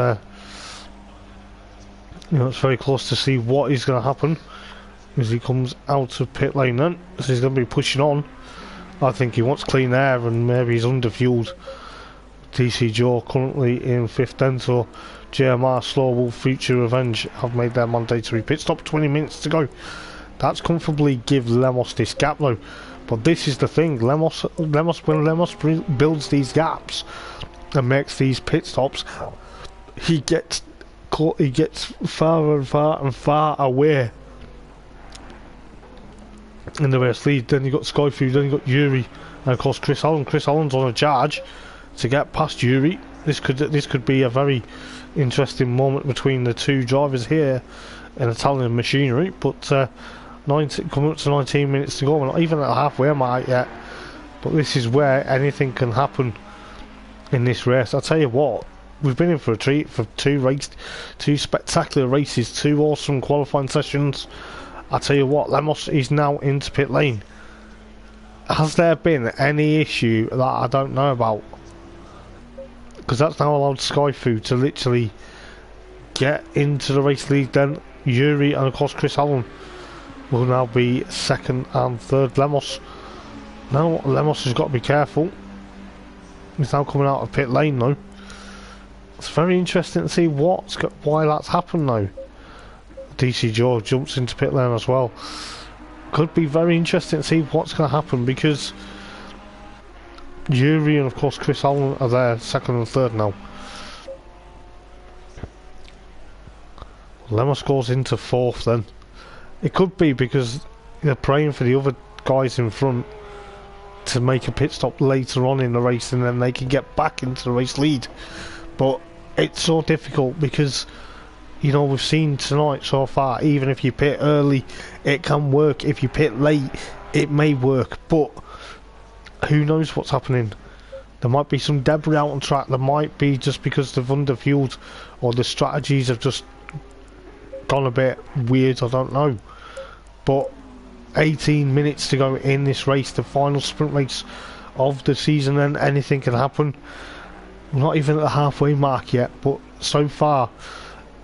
you know, it's very close to see what is going to happen as he comes out of pit lane then. So he's going to be pushing on. I think he wants clean air and maybe he's underfueled. TC Joe currently in 5th then, so JMR, Slow Wolf, Future Revenge have made their mandatory pit stop. 20 minutes to go. That's comfortably give Lemos this gap though. But this is the thing, Lemos when Lemos builds these gaps and makes these pit stops, he gets far and far away in the race lead. Then you got Skyfu, then you got Yuri, and of course Chris Allen. Chris Allen's on a charge to get past Yuri. This could be a very interesting moment between the two drivers here in Italian machinery. But coming up to 19 minutes to go, we're not even at the halfway mark yet. But this is where anything can happen in this race. I'll tell you what, we've been in for a treat for two spectacular races, 2 awesome qualifying sessions. I'll tell you what, Lemos is now into pit lane. Has there been any issue that I don't know about? Because that's now allowed Skyfu to literally get into the race lead then. Yuri and of course Chris Allen will now be 2nd and 3rd. Lemos has got to be careful. He's now coming out of pit lane though. It's very interesting to see why that's happened though. DC Joe jumps into pit lane as well. Could be very interesting to see what's going to happen, because Yuri and of course Chris Allen are there 2nd and 3rd now. Lemos goes into 4th then. It could be because they're praying for the other guys in front to make a pit stop later on in the race, and then they can get back into the race lead. But it's so difficult because, you know, we've seen tonight so far, even if you pit early it can work, if you pit late it may work, but who knows what's happening. There might be some debris out on track, there might be just because they've underfueled or the strategies have just gone a bit weird, I don't know. But 18 minutes to go in this race, the final sprint race of the season, and anything can happen. We're not even at the halfway mark yet, but so far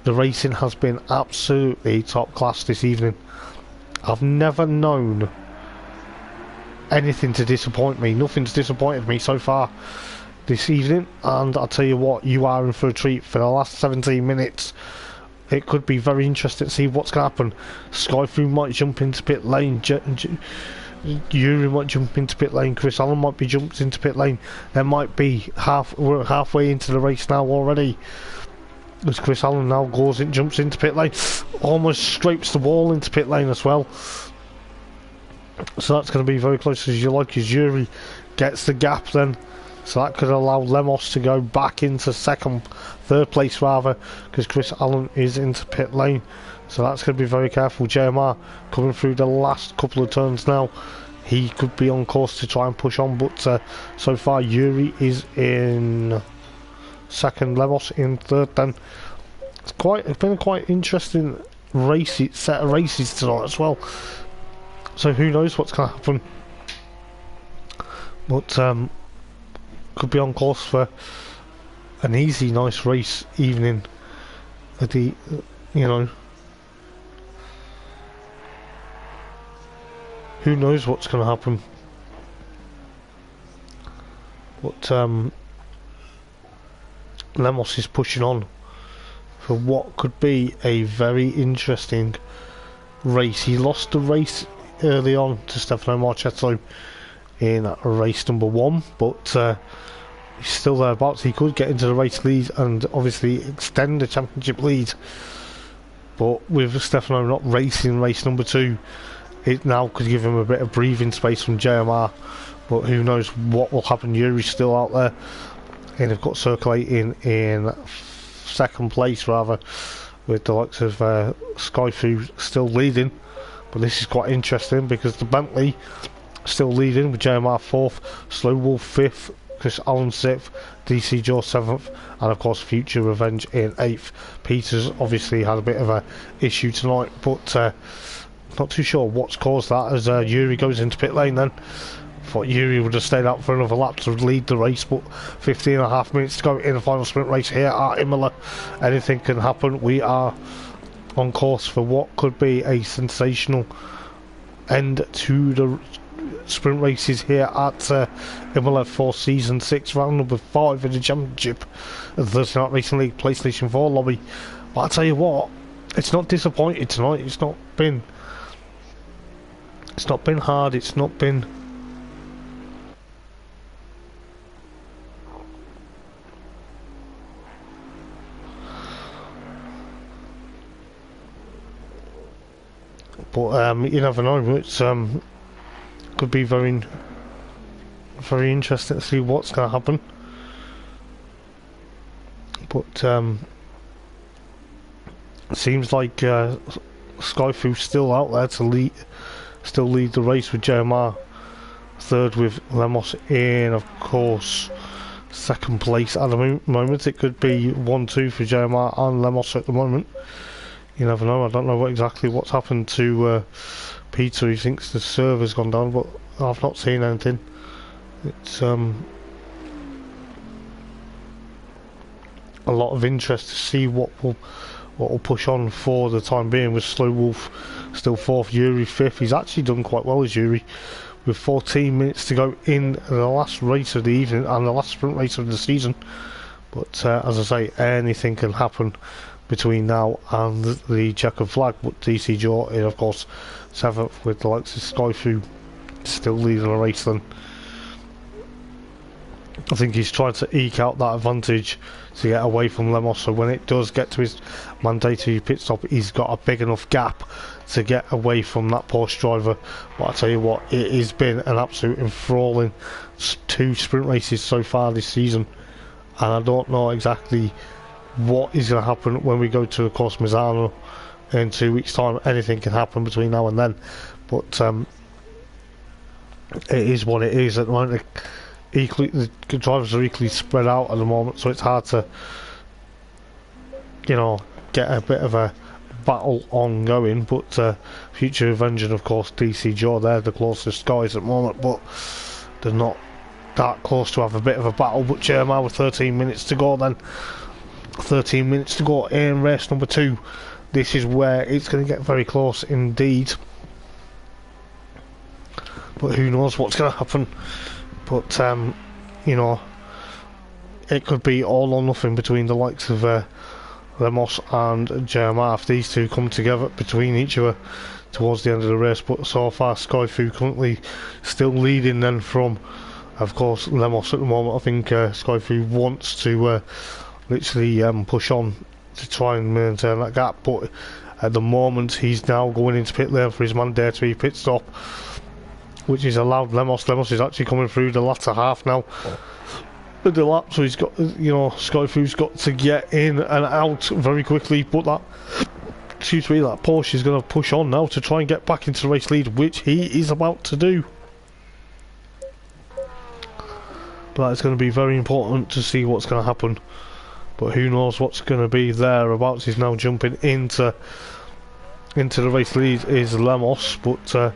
the racing has been absolutely top class this evening. I've never known anything to disappoint me. Nothing's disappointed me so far this evening, and I'll tell you what, you are in for a treat for the last 17 minutes. It could be very interesting to see what's going to happen. Skyfu might jump into pit lane, Yuri might jump into pit lane, Chris Allen might be jumped into pit lane. There might be we're halfway into the race now already, as Chris Allen now goes in, jumps into pit lane, almost scrapes the wall into pit lane as well. So that's going to be very close, as you like, as Yuri gets the gap then. So that could allow Lemos to go back into third place rather, because Chris Allen is into pit lane. So that's going to be very careful. JMR coming through the last couple of turns now. He could be on course to try and push on, but so far Yuri is in 2nd, Lemos in 3rd then. It's been a quite interesting set of races tonight as well. So who knows what's going to happen. But could be on course for an easy, nice race evening at the, you know, who knows what's going to happen. But Lemos is pushing on for what could be a very interesting race. He lost the race early on to Stefano Marchetto in race number 1, but he's still thereabouts. He could get into the race lead and obviously extend the championship lead, but with Stefano not racing race number 2 it now could give him a bit of breathing space from JMR, but who knows what will happen. Yuri's still out there, and they've got circulating in second place rather, with the likes of Skyfu still leading. But this is quite interesting because the Bentley still leading with JMR 4th, Slow Wolf 5th, Chris Allen 6th, DC Jaw 7th, and of course Future Revenge in 8th. Peters obviously had a bit of a issue tonight, but not too sure what's caused that as Yuri goes into pit lane then. Thought Yuri would have stayed out for another lap to lead the race, but 15.5 minutes to go in the final sprint race here at Imola. Anything can happen. We are on course for what could be a sensational end to the sprint races here at Imola for season 6, round number 5 in the championship of the Thursday Night Racing League PlayStation 4 lobby. But I tell you what, it's not disappointed tonight. It's not been hard. It's not been but you never know. It's could be very interesting to see what's going to happen. But it seems like Skyfu's still out there to lead the race with JMR third, with Lemos in, of course, second place at the moment. It could be 1-2 for JMR and Lemos at the moment. You never know. I don't know exactly what's happened to Peter. He thinks the server's gone down, but I've not seen anything. It's a lot of interest to see what will push on for the time being, with Slow Wolf still 4th, Yuri 5th. He's actually done quite well as Yuri, with 14 minutes to go in the last race of the evening and the last sprint race of the season. But as I say, anything can happen between now and the checkered flag. But DC Jaw is of course 7th, with the likes of Skyfu still leading the race. Then I think he's trying to eke out that advantage to get away from Lemos, so when it does get to his mandatory pit stop, he's got a big enough gap to get away from that Porsche driver. But I tell you what, it has been an absolute enthralling 2 sprint races so far this season, and I don't know exactly what is going to happen when we go to, of course, Misano in 2 weeks' time. Anything can happen between now and then, but it is what it is at the moment. The drivers are equally spread out at the moment, so it's hard to, you know, get a bit of a battle ongoing. But Future Revenge and of course DC Jaw, they're the closest guys at the moment, but they're not that close to have a bit of a battle. But JMR with 13 minutes to go then. 13 minutes to go in race number 2. This is where it's going to get very close indeed, but who knows what's going to happen. But you know, it could be all or nothing between the likes of Lemos and JMR if these two come together between each other towards the end of the race. But so far Skyfu currently still leading then from, of course, Lemos at the moment. I think Skyfu wants to literally push on to try and maintain that gap, but at the moment he's now going into pit lane for his mandatory pit stop, which is allowed Lemos. Lemos is actually coming through the latter half now of the lap, so he's got, you know, Skyfu's got to get in and out very quickly. But that, excuse me, that Porsche is going to push on now to try and get back into the race lead, which he is about to do. But it's going to be very important to see what's going to happen. But who knows what's going to be thereabouts. He's now jumping into the race lead is Lemos, but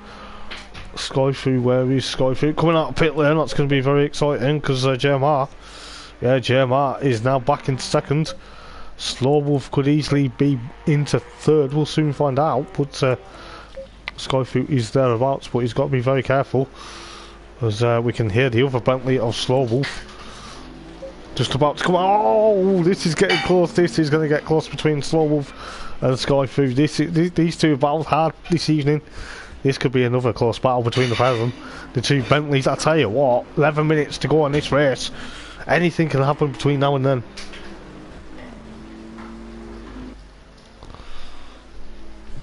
Skyfu, where is Skyfu? Coming out of pit lane, that's going to be very exciting, because JMR is now back into second. Slow Wolf could easily be into third, we'll soon find out, but Skyfu is thereabouts, but he's got to be very careful, as we can hear the other Bentley of Slow Wolf just about to come out. Oh, this is getting close. This is going to get close between Slow Wolf and Skyfu. These two have battled hard this evening. This could be another close battle between the pair of them. The two Bentleys, I tell you what, 11 minutes to go in this race. Anything can happen between now and then.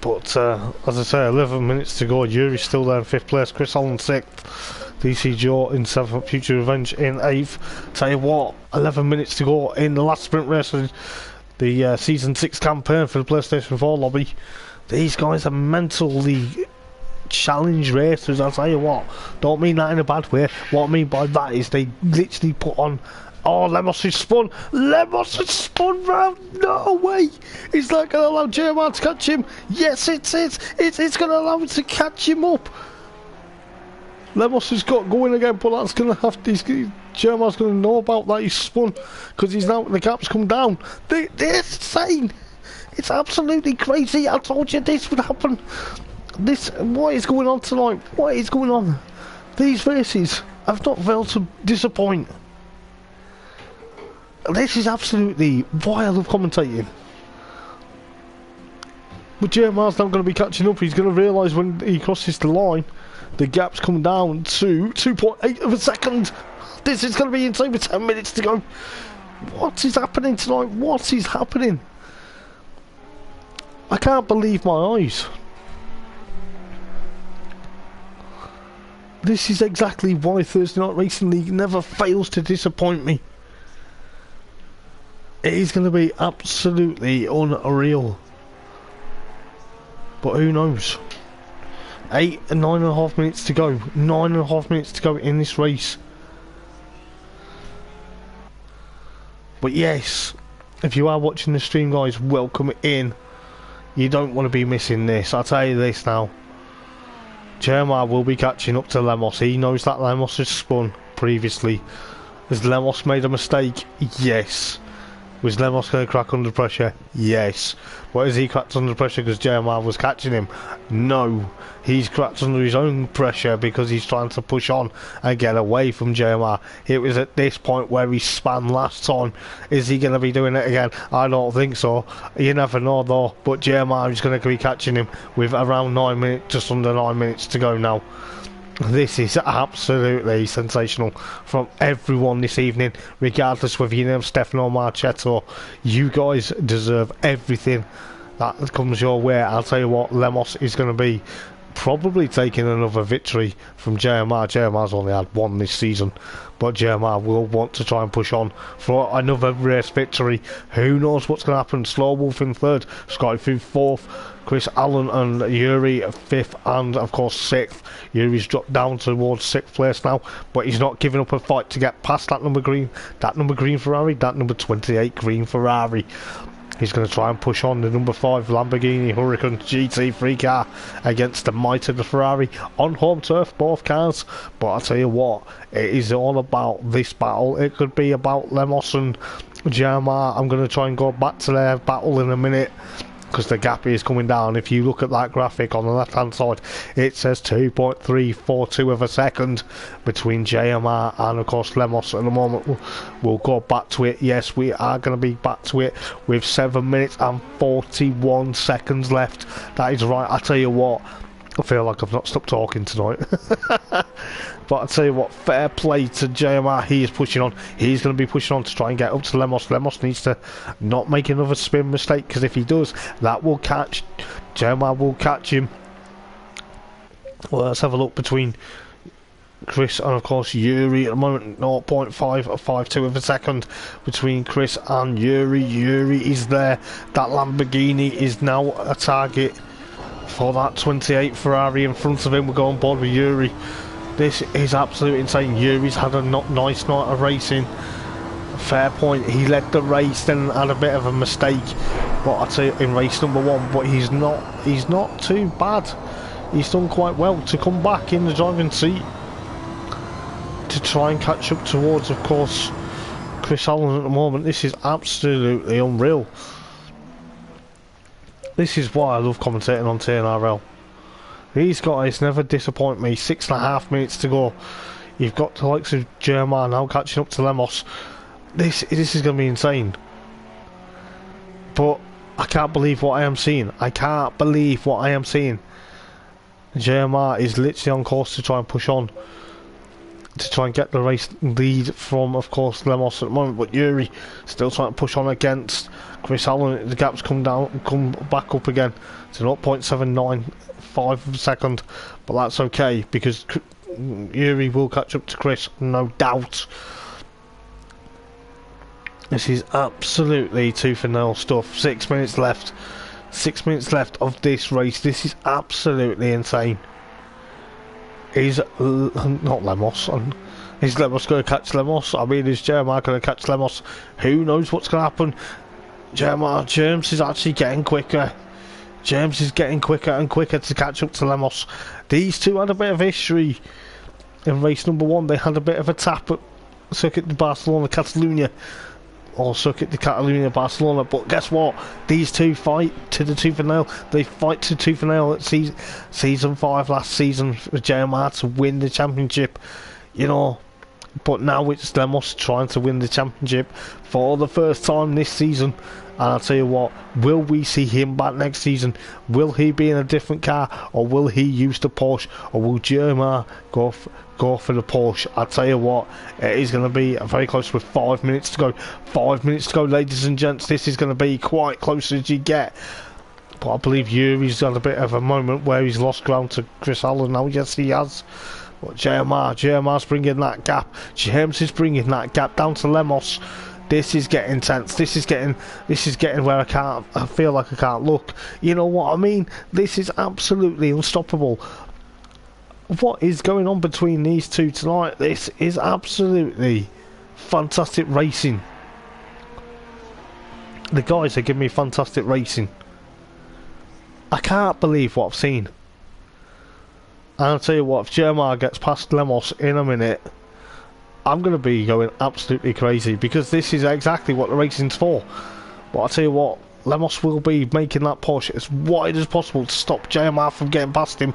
But as I say, 11 minutes to go. Yuri's still there in 5th place. Chris Allen 6th. DC Joe in 7th. Future Revenge in 8th. Tell you what, 11 minutes to go in the last sprint race of the Season 6 campaign for the PlayStation 4 lobby. These guys are mentally challenge racers. I'll tell you what, don't mean that in a bad way. What I mean by that is they literally put on. Oh, Lemos has spun. Lemos has spun round. No way. Is that going to allow Jeremiah to catch him? Yes, it is. It's going to allow him to catch him up. Lemos has got going again, but that's going to have to. Jeremiah's going to know about that. He's spun because he's now the gap's come down. They're insane. It's absolutely crazy. I told you this would happen. What is going on tonight? What is going on? These races have not failed to disappoint. This is absolutely why I love commentating. But Jeremiah's now going to be catching up. He's going to realise when he crosses the line, the gap's come down to 2.8 of a second. This is going to be insane with 10 minutes to go. What is happening tonight? What is happening? I can't believe my eyes. This is exactly why Thursday Night Racing League never fails to disappoint me. It is going to be absolutely unreal. But who knows? 8 and 9.5 minutes to go. 9.5 minutes to go in this race. But yes, if you are watching the stream, guys, welcome in. You don't want to be missing this. I'll tell you this now. Jeremiah will be catching up to Lemos. He knows that Lemos has spun previously. Has Lemos made a mistake? Yes. Was Lemos going to crack under pressure? Yes. But has he cracked under pressure because Jeremiah was catching him? No. He's cracked under his own pressure because he's trying to push on and get away from Jeremiah. It was at this point where he span last time. Is he going to be doing it again? I don't think so. You never know though. But Jeremiah is going to be catching him with around 9 minutes, just under 9 minutes to go now. This is absolutely sensational from everyone this evening, regardless whether your name's Stefano or Marchetto. You guys deserve everything that comes your way. I'll tell you what, Lemos is going to be probably taking another victory from Jeremiah. Jeremiah's only had one this season, but Jeremiah will want to try and push on for another race victory. Who knows what's going to happen? Slow Wolf in 3rd, Scotty through 4th, Chris Allen and Yuri 5th, and of course 6th. Yuri's dropped down towards 6th place now, but he's not giving up a fight to get past that number green Ferrari, that number 28 green Ferrari. He's going to try and push on the number 5 Lamborghini Huracan GT3 car against the might of the Ferrari on home turf, both cars. But I'll tell you what, it is all about this battle. It could be about Lemos and Jeremiah. I'm going to try and go back to their battle in a minute, because the gap is coming down. If you look at that graphic on the left hand side, it says 2.342 of a second between JMR and of course Lemos at the moment. We'll go back to it. Yes, we are going to be back to it with 7 minutes and 41 seconds left. That is right. I tell you what, I feel like I've not stopped talking tonight. But I tell you what, fair play to JMR. He is pushing on. He's going to be pushing on to try and get up to Lemos. Lemos needs to not make another spin mistake, because if he does, that will catch. JMR will catch him. Well, let's have a look between Chris and of course Yuri at the moment. 0.552 of a second between Chris and Yuri. Yuri is there. That Lamborghini is now a target for that 28 Ferrari in front of him. We'll go on board with Yuri. This is absolutely insane. Yuri's had a nice night of racing. Fair point. He led the race, then had a bit of a mistake. But I'd say in race number 1, but he's not too bad. He's done quite well to come back in the driving seat to try and catch up towards, of course, Chris Allen at the moment. This is absolutely unreal. This is why I love commentating on TNRL. These guys never disappoint me. 6.5 minutes to go. You've got the likes of Jeremiah now catching up to Lemos. This is going to be insane. But I can't believe what I am seeing. I can't believe what I am seeing. Jeremiah is literally on course to try and push on to try and get the race lead from, of course, Lemos at the moment. But Yuri still trying to push on against Chris Allen. The gap's come back up again to 0.795 of a second, but that's okay because Yuri will catch up to Chris, no doubt. This is absolutely tooth and nail stuff. 6 minutes left. 6 minutes left of this race. This is absolutely insane. Is not Lemos. Is Lemos going to catch Lemos? I mean, is Jeremiah going to catch Lemos? Who knows what's going to happen? James is actually getting quicker. James is getting quicker and quicker to catch up to Lemos. These two had a bit of history in race number 1. They had a bit of a tap at Circuit de Barcelona, Catalunya. Or Circuit de Catalunya, Barcelona. But guess what? These two fight to the tooth and nail. They fight to tooth and nail at season 5 last season for Jeremiah to win the championship. You know, but now it's Lemos trying to win the championship for the first time this season. And I'll tell you what, will we see him back next season? Will he be in a different car, or will he use the Porsche, or will Jeremiah go for the Porsche? I'll tell you what, it is going to be very close with 5 minutes to go. 5 minutes to go, ladies and gents. This is going to be quite close as you get. But I believe Yuri's had a bit of a moment where he's lost ground to Chris Allen now. Yes, he has. But Jeremiah's bringing that gap. James is bringing that gap down to Lemos. This is getting tense. This is getting where I feel like I can't look. You know what I mean? This is absolutely unstoppable. What is going on between these two tonight? This is absolutely fantastic racing. The guys are giving me fantastic racing. I can't believe what I've seen. And I'll tell you what, if Jeremiah gets past Lemos in a minute, I'm going to be going absolutely crazy, because this is exactly what the racing's for. But I'll tell you what, Lemos will be making that Porsche as wide as possible to stop Jeremiah from getting past him.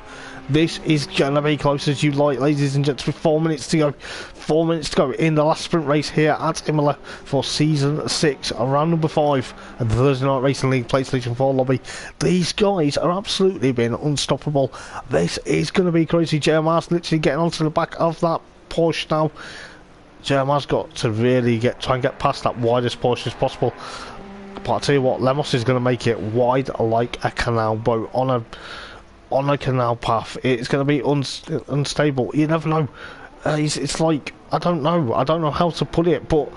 This is going to be close as you like, ladies and gents, with 4 minutes to go. 4 minutes to go in the last sprint race here at Imola for Season 6, round number 5 of the Thursday Night Racing League PlayStation 4 lobby. These guys are absolutely being unstoppable. This is going to be crazy. Jeremiah's literally getting onto the back of that Porsche now. Jeremiah's got to really try and get past that widest Porsche as possible. But I'll tell you what, Lemos is going to make it wide like a canal boat on a canal path. It's going to be unstable. You never know. It's like, I don't know how to put it, but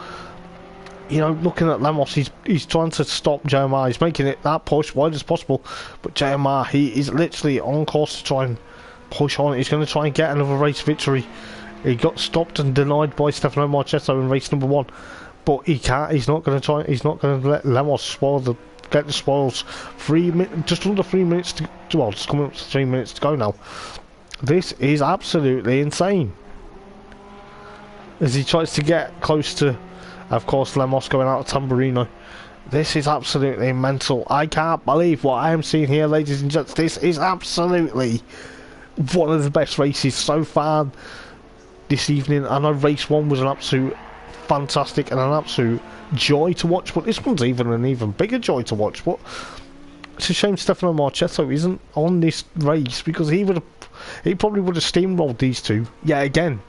you know, looking at Lemos, he's trying to stop Jeremiah. He's making it that push wide as possible, but Jeremiah, he is literally on course to try and push on. He's going to try and get another race victory. He got stopped and denied by Stefano Marchetto in race number 1, but he can't. He's not going to try. He's not going to let Lemos get the spoils. Just under 3 minutes to well, it's coming up to 3 minutes to go now. This is absolutely insane. As he tries to get close to, of course, Lemos going out of Tamburino. This is absolutely mental. I can't believe what I am seeing here, ladies and gents. This is absolutely one of the best races so far this evening. I know race 1 was an absolute fantastic and an absolute joy to watch, but this one's an even bigger joy to watch. But it's a shame Stefano Marchetto isn't on this race, because he probably would have steamrolled these two yet again.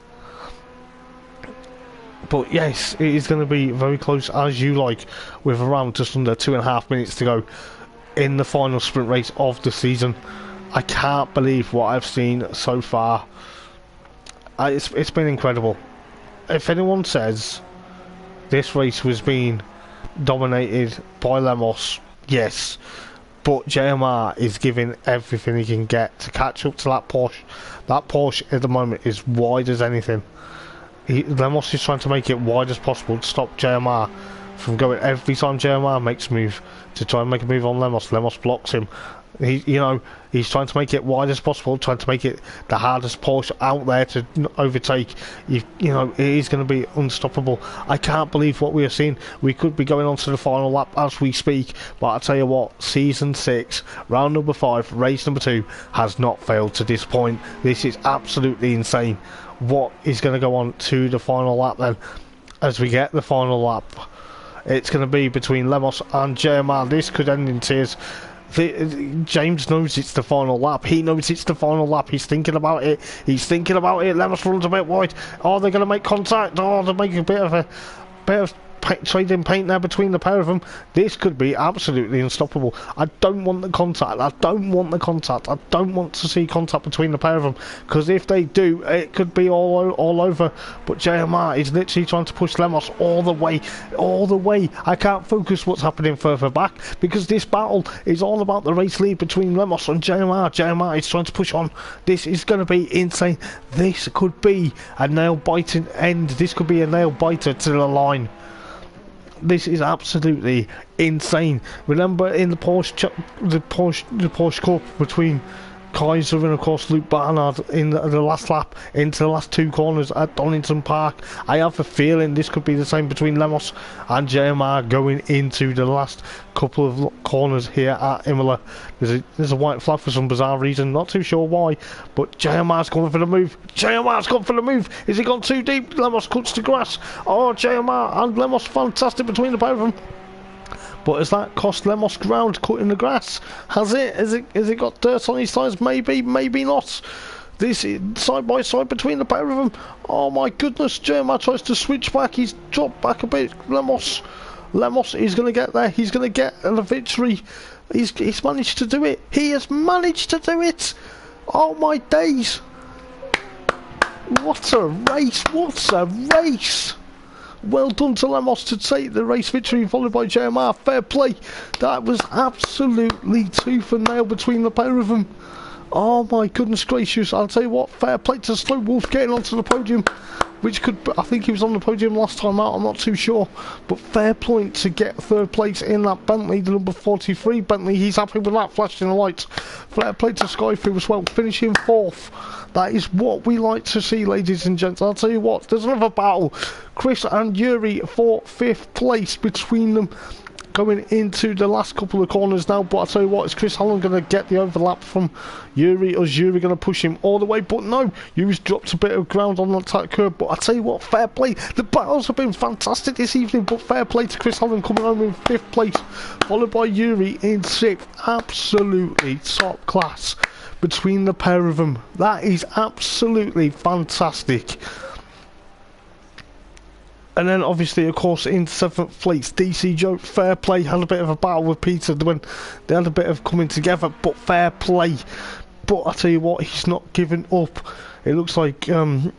But yes, it is going to be very close as you like, with around just under 2.5 minutes to go in the final sprint race of the season. I can't believe what I've seen so far. It's been incredible. If anyone says this race was being dominated by Lemos, yes, but Jeremiah is giving everything he can get to catch up to that Porsche. That Porsche at the moment is wide as anything. Lemos is trying to make it wide as possible to stop Jeremiah from going. Every time Jeremiah makes a move to try and make a move on Lemos blocks him. He's trying to make it wide as possible, trying to make it the hardest Porsche out there to overtake. You know, it is going to be unstoppable. I can't believe what we are seeing. We could be going on to the final lap as we speak, but I'll tell you what, Season 6, round number 5, race number 2 has not failed to disappoint. This is absolutely insane. What is going to go on to the final lap then? As we get the final lap, it's going to be between Lemos and Jeremiah. This could end in tears. James knows it's the final lap. He knows it's the final lap. He's thinking about it. He's thinking about it. Lemos runs a bit wide. Oh, they're going to make contact. Oh, they're making a bit of trading paint there between the pair of them. This could be absolutely unstoppable. I don't want the contact. I don't want the contact. I don't want to see contact between the pair of them, because if they do, it could be all over. But JMR is literally trying to push Lemos all the way. I can't focus what's happening further back, because this battle is all about the race lead between Lemos and JMR. JMR is trying to push on. This is going to be insane. This could be a nail-biting end. This could be a nail-biter to the line. This is absolutely insane. Remember in the Porsche Cup between Kaiser and of course Luke Barnard in the last lap into the last two corners at Donington Park? I have a feeling this could be the same between Lemos and JMR going into the last couple of corners here at Imola. There's a white flag for some bizarre reason, not too sure why, but JMR's gone for the move. JMR's gone for the move. Is he gone too deep? Lemos cuts the grass. Oh, JMR and Lemos, fantastic between the pair of them. But has that cost Lemos ground cutting the grass? Has it? Has it got dirt on his tyres? Maybe, maybe not. This is side by side between the pair of them. Oh my goodness, JMR tries to switch back. He's dropped back a bit. Lemos is going to get there. He's going to get the victory. He's managed to do it. He has managed to do it. Oh my days. What a race. What a race. Well done to Lemos to take the race victory, followed by JMR. Fair play. That was absolutely tooth and nail between the pair of them. Oh my goodness gracious. I'll tell you what, fair play to Slow Wolf getting onto the podium, which could, I think he was on the podium last time out, I'm not too sure. But fair point to get third place in that Bentley, the number 43 Bentley. He's happy with that, flashing the lights. Fair play to Skyfu as well, finishing fourth. That is what we like to see, ladies and gents. I'll tell you what, there's another battle. Chris and Yuri for fifth place between them, going into the last couple of corners now. But I'll tell you what, is Chris Holland going to get the overlap from Yuri, or is Yuri going to push him all the way? But no, Yuri's dropped a bit of ground on the tight curve. But I'll tell you what, fair play. The battles have been fantastic this evening, but fair play to Chris Holland coming home in fifth place, followed by Yuri in sixth. Absolutely top class between the pair of them. That is absolutely fantastic. And then obviously, of course, in seventh place, DC Joe, fair play, had a bit of a battle with Peter when they had a bit of coming together, but fair play. But I tell you what, he's not giving up. It looks like trying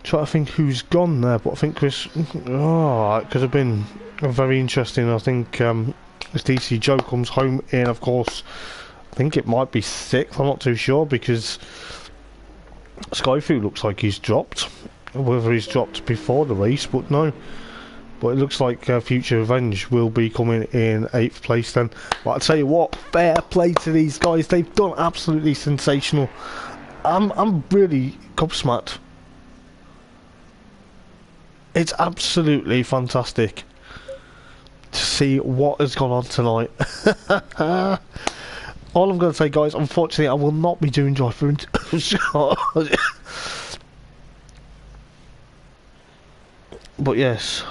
to think who's gone there, but I think Chris, it could have been very interesting. I think as DC Joe comes home in, of course, I think it might be sixth, I'm not too sure, because Skyfu looks like he's dropped. Whether he's dropped before the race, but no. But it looks like Future Revenge will be coming in 8th place then. But I'll tell you what, fair play to these guys. They've done absolutely sensational. I'm really gobsmacked. It's absolutely fantastic to see what has gone on tonight. All I'm going to say, guys, unfortunately, I will not be doing drive through. But yes.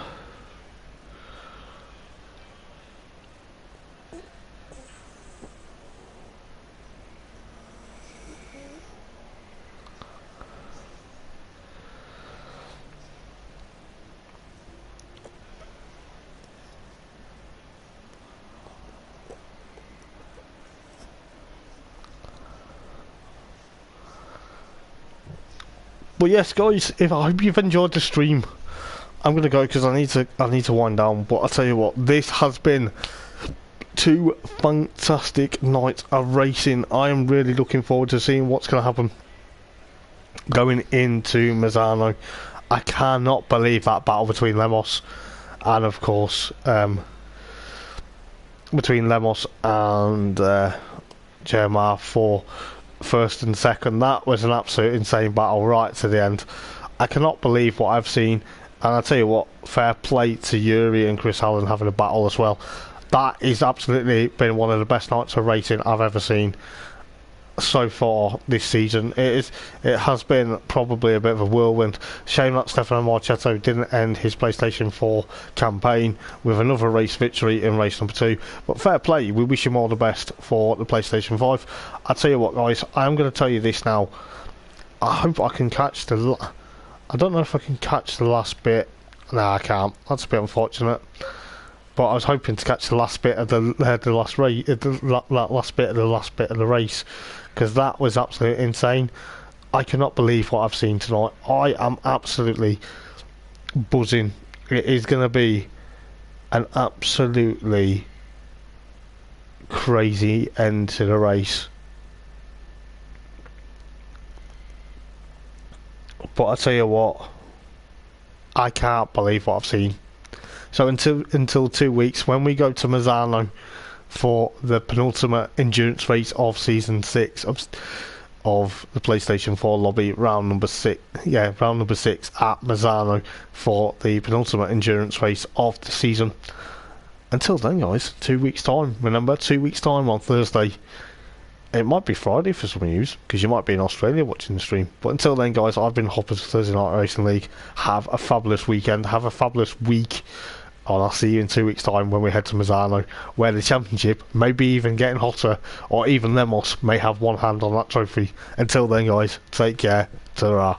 But yes, guys, I hope you've enjoyed the stream. I'm gonna go because I need to wind down. But I'll tell you what, this has been 2 fantastic nights of racing. I am really looking forward to seeing what's gonna happen going into Misano. I cannot believe that battle between Lemos and, of course, between Lemos and JMR for first and second. That was an absolute insane battle right to the end. I cannot believe what I've seen. And I'll tell you what, fair play to Yuri and Chris Allen having a battle as well. That is absolutely been one of the best nights of racing I've ever seen. so far this season. It has been probably a bit of a whirlwind. Shame that Stefano Marchetto didn't end his PlayStation 4 campaign with another race victory in race number 2. But fair play, we wish him all the best for the PlayStation 5. I'll tell you what, guys, I am going to tell you this now. I hope I can catch I don't know if I can catch the last bit. No, I can't. That's a bit unfortunate. But I was hoping to catch the last bit of the last race, last bit of the race, because that was absolutely insane. I cannot believe what I've seen tonight. I am absolutely buzzing. It is going to be an absolutely crazy end to the race. But I tell you what, I can't believe what I've seen. So until 2 weeks, when we go to Mazzano for the penultimate endurance race of season 6 of the PlayStation 4 lobby, round number 6 at Mazzano for the penultimate endurance race of the season. Until then, guys, 2 weeks time. Remember, 2 weeks time on Thursday. It might be Friday for some of you, because you might be in Australia watching the stream. But until then, guys, I've been Hoppers for Thursday Night Racing League. Have a fabulous weekend. Have a fabulous week. And I'll see you in 2 weeks' time when we head to Mazzano, where the championship may be even getting hotter, or even Lemos may have one hand on that trophy. Until then, guys, take care. Ta-ra.